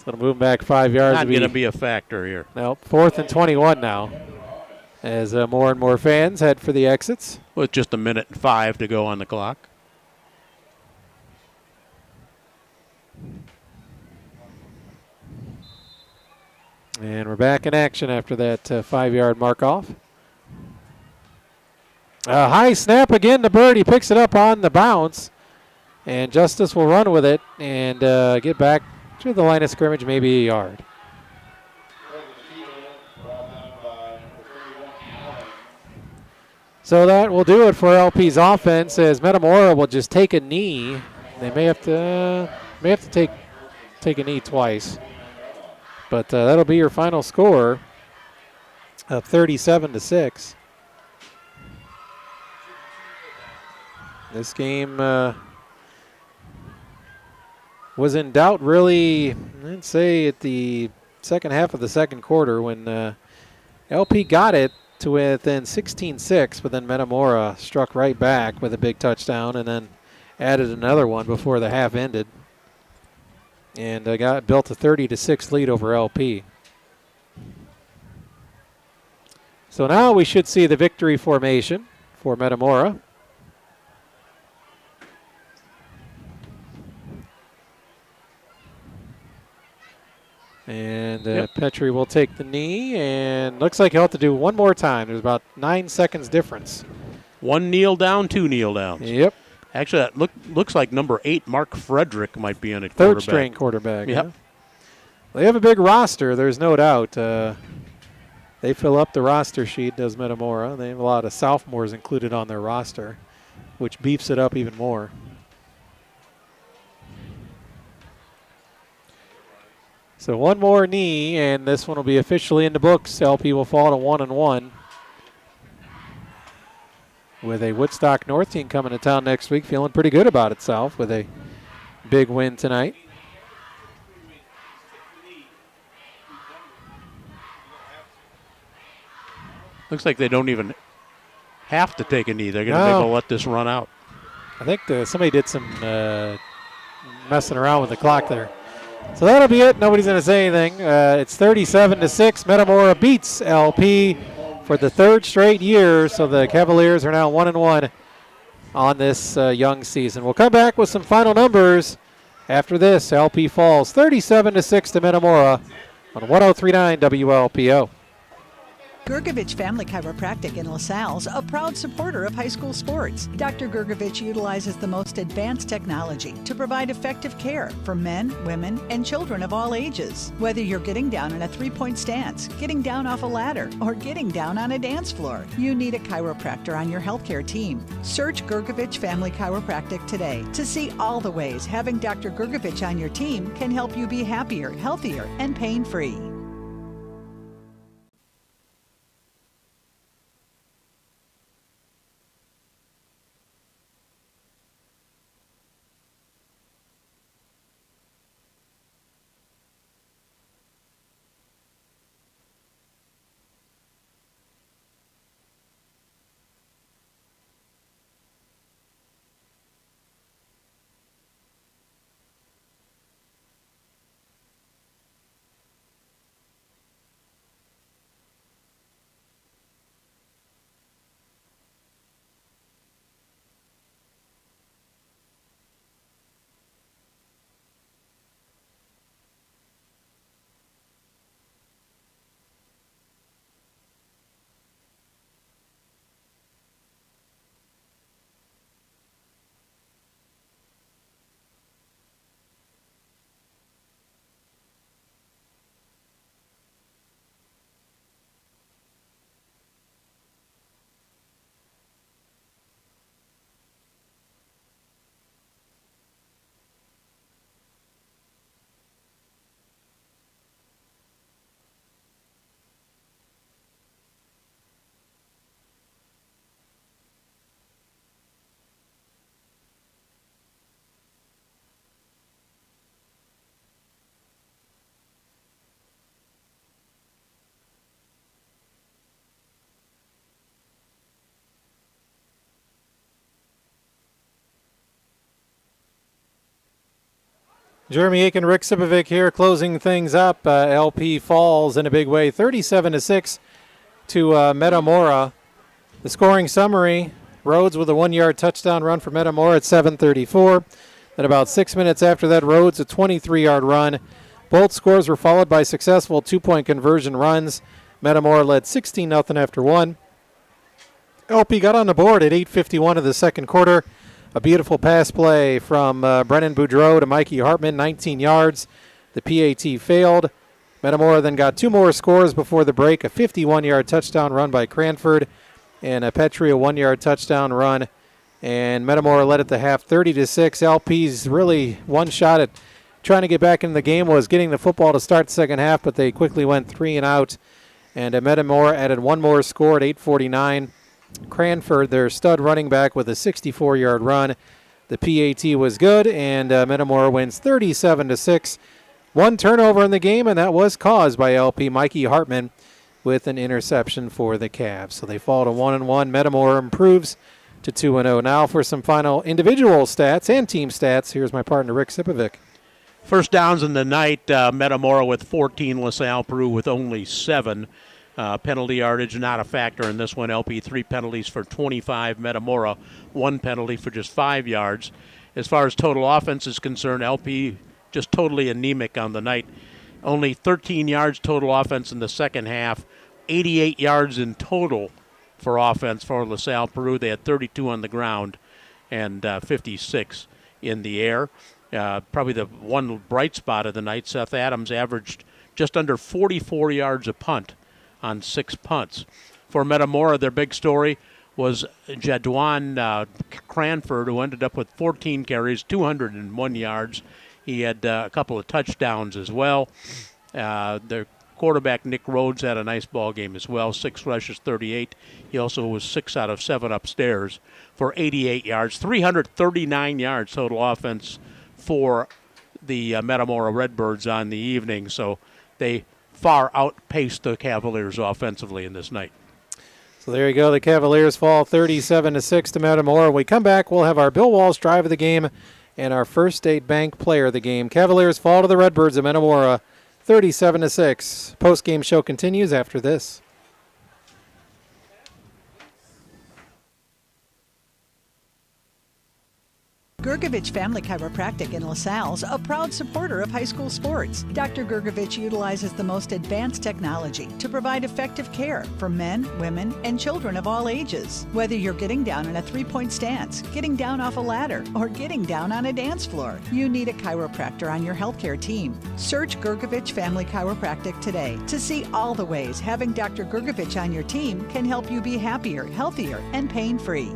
So it'll move back 5 yards. Not going to be a factor here. Nope. 4th and 21 now, as more and more fans head for the exits. With just 1:05 to go on the clock. And we're back in action after that 5-yard mark off. High snap again to Bird. He picks it up on the bounce. And Justice will run with it and get back to the line of scrimmage, maybe a yard. So that will do it for LP's offense, as Metamora will just take a knee. They may have to take a knee twice. But that'll be your final score of 37-6. This game was in doubt really, I'd say, at the second half of the second quarter when LP got it to within 16-6, but then Metamora struck right back with a big touchdown and then added another one before the half ended. And built a 30-6 lead over LP. So now we should see the victory formation for Metamora. And Petrie will take the knee, and looks like he'll have to do one more time. There's about 9 seconds difference. 1 kneel down, 2 kneel downs. Yep. Actually, that looks like number 8, Mark Frederick, might be in it. Third string quarterback. Yep. Huh? They have a big roster, there's no doubt. They fill up the roster sheet, does Metamora. They have a lot of sophomores included on their roster, which beefs it up even more. So one more knee, and this one will be officially in the books. LP will fall to 1-1. With a Woodstock North team coming to town next week, feeling pretty good about itself with a big win tonight. Looks like they don't even have to take a knee. They're going to let this run out. I think somebody did some messing around with the clock there. So that'll be it. Nobody's going to say anything. It's 37-6. Metamora beats LP for the 3rd straight year. So the Cavaliers are now 1-1 on this young season. We'll come back with some final numbers after this. LP falls 37-6 to Metamora on 103.9 WLPO. Gergovich Family Chiropractic in LaSalle's a proud supporter of high school sports. Dr. Gergovich utilizes the most advanced technology to provide effective care for men, women, and children of all ages. Whether you're getting down in a 3-point stance, getting down off a ladder, or getting down on a dance floor, you need a chiropractor on your healthcare team. Search Gergovich Family Chiropractic today to see all the ways having Dr. Gergovich on your team can help you be happier, healthier, and pain-free. Jeremy Aiken, Rick Sipovic here closing things up. LP falls in a big way, 37-6 to Metamora. The scoring summary, Rhodes with a 1-yard touchdown run for Metamora at 7:34. Then about 6 minutes after that, Rhodes a 23-yard run. Both scores were followed by successful 2-point conversion runs. Metamora led 16-0 after one. LP got on the board at 8:51 of the second quarter. A beautiful pass play from Brennan Boudreau to Mikey Hartman, 19 yards. The PAT failed. Metamora then got two more scores before the break, a 51-yard touchdown run by Cranford and a Petrie, a 1-yard touchdown run. And Metamora led at the half 30-6. LP's really one shot at trying to get back into the game was getting the football to start the second half, but they quickly went 3 and out. And Metamora added one more score at 8:49. Cranford, their stud running back, with a 64-yard run. The PAT was good, and Metamora wins 37-6. One turnover in the game, and that was caused by LP Mikey Hartman with an interception for the Cavs. So they fall to 1-1. Metamora improves to 2-0. Now for some final individual stats and team stats, here's my partner Rick Sipovic. First downs in the night, Metamora with 14, LaSalle Peru with only 7. Penalty yardage not a factor in this one. LP 3 penalties for 25. Metamora 1 penalty for just 5 yards. As far as total offense is concerned, LP just totally anemic on the night. Only 13 yards total offense in the second half. 88 yards in total for offense for LaSalle Peru. They had 32 on the ground and 56 in the air. Probably the one bright spot of the night, Seth Adams averaged just under 44 yards a punt on 6 punts. For Metamora, their big story was Jadwan Cranford, who ended up with 14 carries, 201 yards. He had a couple of touchdowns as well. Their quarterback, Nick Rhodes, had a nice ball game as well, 6 rushes, 38. He also was 6 out of 7 upstairs for 88 yards, 339 yards total offense for the Metamora Redbirds on the evening. So they far outpaced the Cavaliers offensively in this night. So there you go. The Cavaliers fall 37-6 to Metamora. When we come back, we'll have our Bill Walsh drive of the game and our First State Bank player of the game. Cavaliers fall to the Redbirds of Metamora 37-6. Post-game show continues after this. Gergovich Family Chiropractic in LaSalle's a proud supporter of high school sports. Dr. Gergovich utilizes the most advanced technology to provide effective care for men, women, and children of all ages. Whether you're getting down in a 3-point stance, getting down off a ladder, or getting down on a dance floor, you need a chiropractor on your healthcare team. Search Gergovich Family Chiropractic today to see all the ways having Dr. Gergovich on your team can help you be happier, healthier, and pain-free.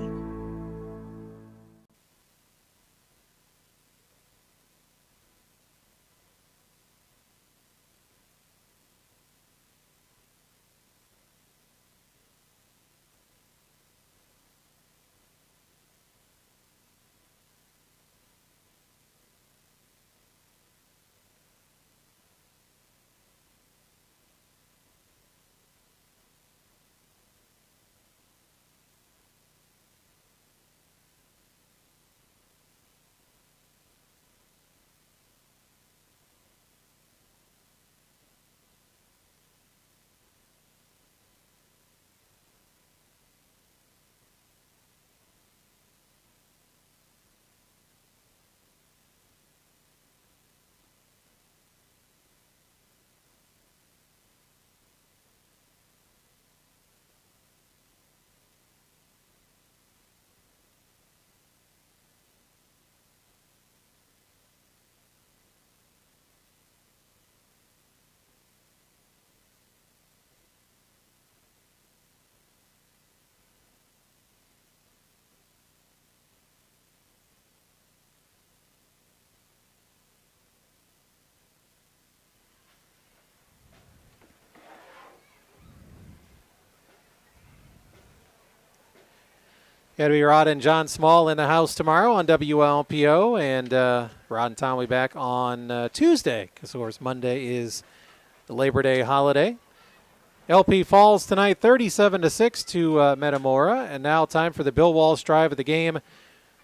It'll be Rod and John Small in the house tomorrow on WLPO, and Rod and Tom will be back on Tuesday, because, of course, Monday is the Labor Day holiday. LP falls tonight 37-6 to Metamora, and now time for the Bill Walsh drive of the game.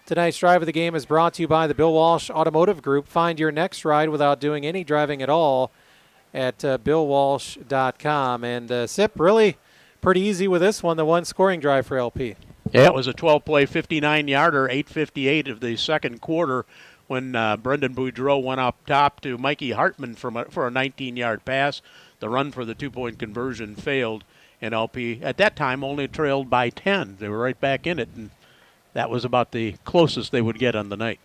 Tonight's Drive of the Game is brought to you by the Bill Walsh Automotive Group. Find your next ride without doing any driving at all at billwalsh.com. And Sip, really pretty easy with this one, the one scoring drive for LP. Yeah, it was a 12-play, 59-yarder, 8:58 of the second quarter when Brendan Boudreau went up top to Mikey Hartman for a 19-yard pass. The run for the two-point conversion failed, and LP at that time only trailed by 10. They were right back in it, and that was about the closest they would get on the night.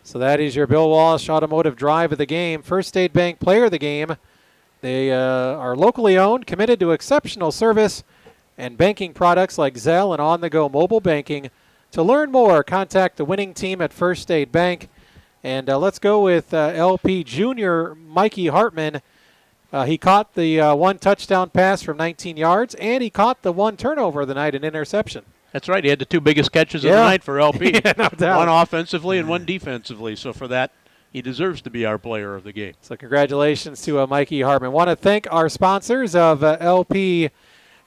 So that is your Bill Walsh Automotive Drive of the Game. First State Bank Player of the Game. They are locally owned, committed to exceptional service and banking products like Zelle and on-the-go mobile banking. To learn more, contact the winning team at First State Bank. And let's go with LP Junior Mikey Hartman. He caught the one touchdown pass from 19 yards, and he caught the one turnover of the night, an interception. That's right. He had the two biggest catches of the night for LP. Yeah, no doubt. One offensively and one defensively. So for that, he deserves to be our player of the game. So congratulations to Mikey Hartman. Want to thank our sponsors of LP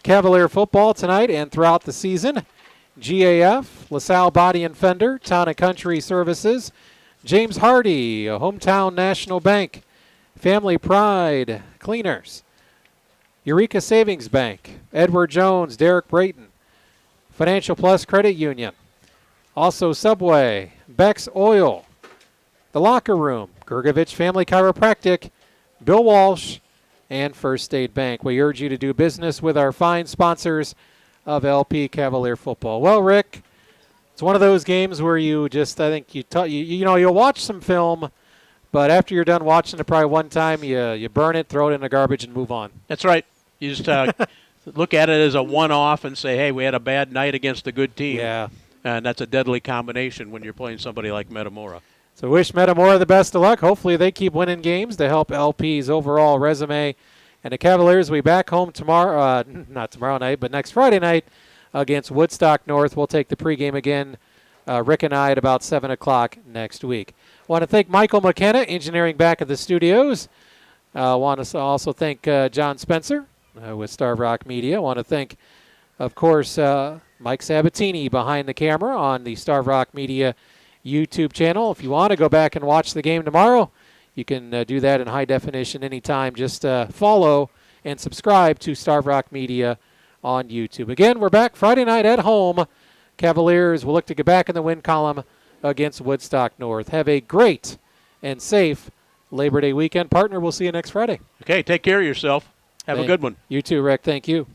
Cavalier football tonight and throughout the season. GAF, LaSalle Body and Fender, Town & Country Services, James Hardy, Hometown National Bank, Family Pride Cleaners, Eureka Savings Bank, Edward Jones, Derek Brayton, Financial Plus Credit Union, also Subway, Beck's Oil, The Locker Room, Gergovich Family Chiropractic, Bill Walsh, and First State Bank. We urge you to do business with our fine sponsors of LP Cavalier football. Well, Rick, it's one of those games where you just, I think you'll watch some film, but after you're done watching it probably one time, you burn it, throw it in the garbage, and move on. That's right. You just look at it as a one-off and say, hey, we had a bad night against a good team. Yeah. And that's a deadly combination when you're playing somebody like Metamora. So wish Metamora the best of luck. Hopefully they keep winning games to help LP's overall resume. And the Cavaliers will be back home tomorrow, not tomorrow night, but next Friday night against Woodstock North. We'll take the pregame again, Rick and I, at about 7 o'clock next week. Want to thank Michael McKenna, engineering back at the studios. Want to also thank John Spencer with Starve Rock Media. Want to thank, of course, Mike Sabatini behind the camera on the Starve Rock Media YouTube channel. If you want to go back and watch the game tomorrow, you can do that in high definition anytime. Just follow and subscribe to Starve Rock Media on YouTube. Again, we're back Friday night at home. Cavaliers will look to get back in the win column against Woodstock North. Have a great and safe Labor Day weekend. Partner, we'll see you next Friday. Okay, take care of yourself. Have a good one. You too, Rick. Thank you.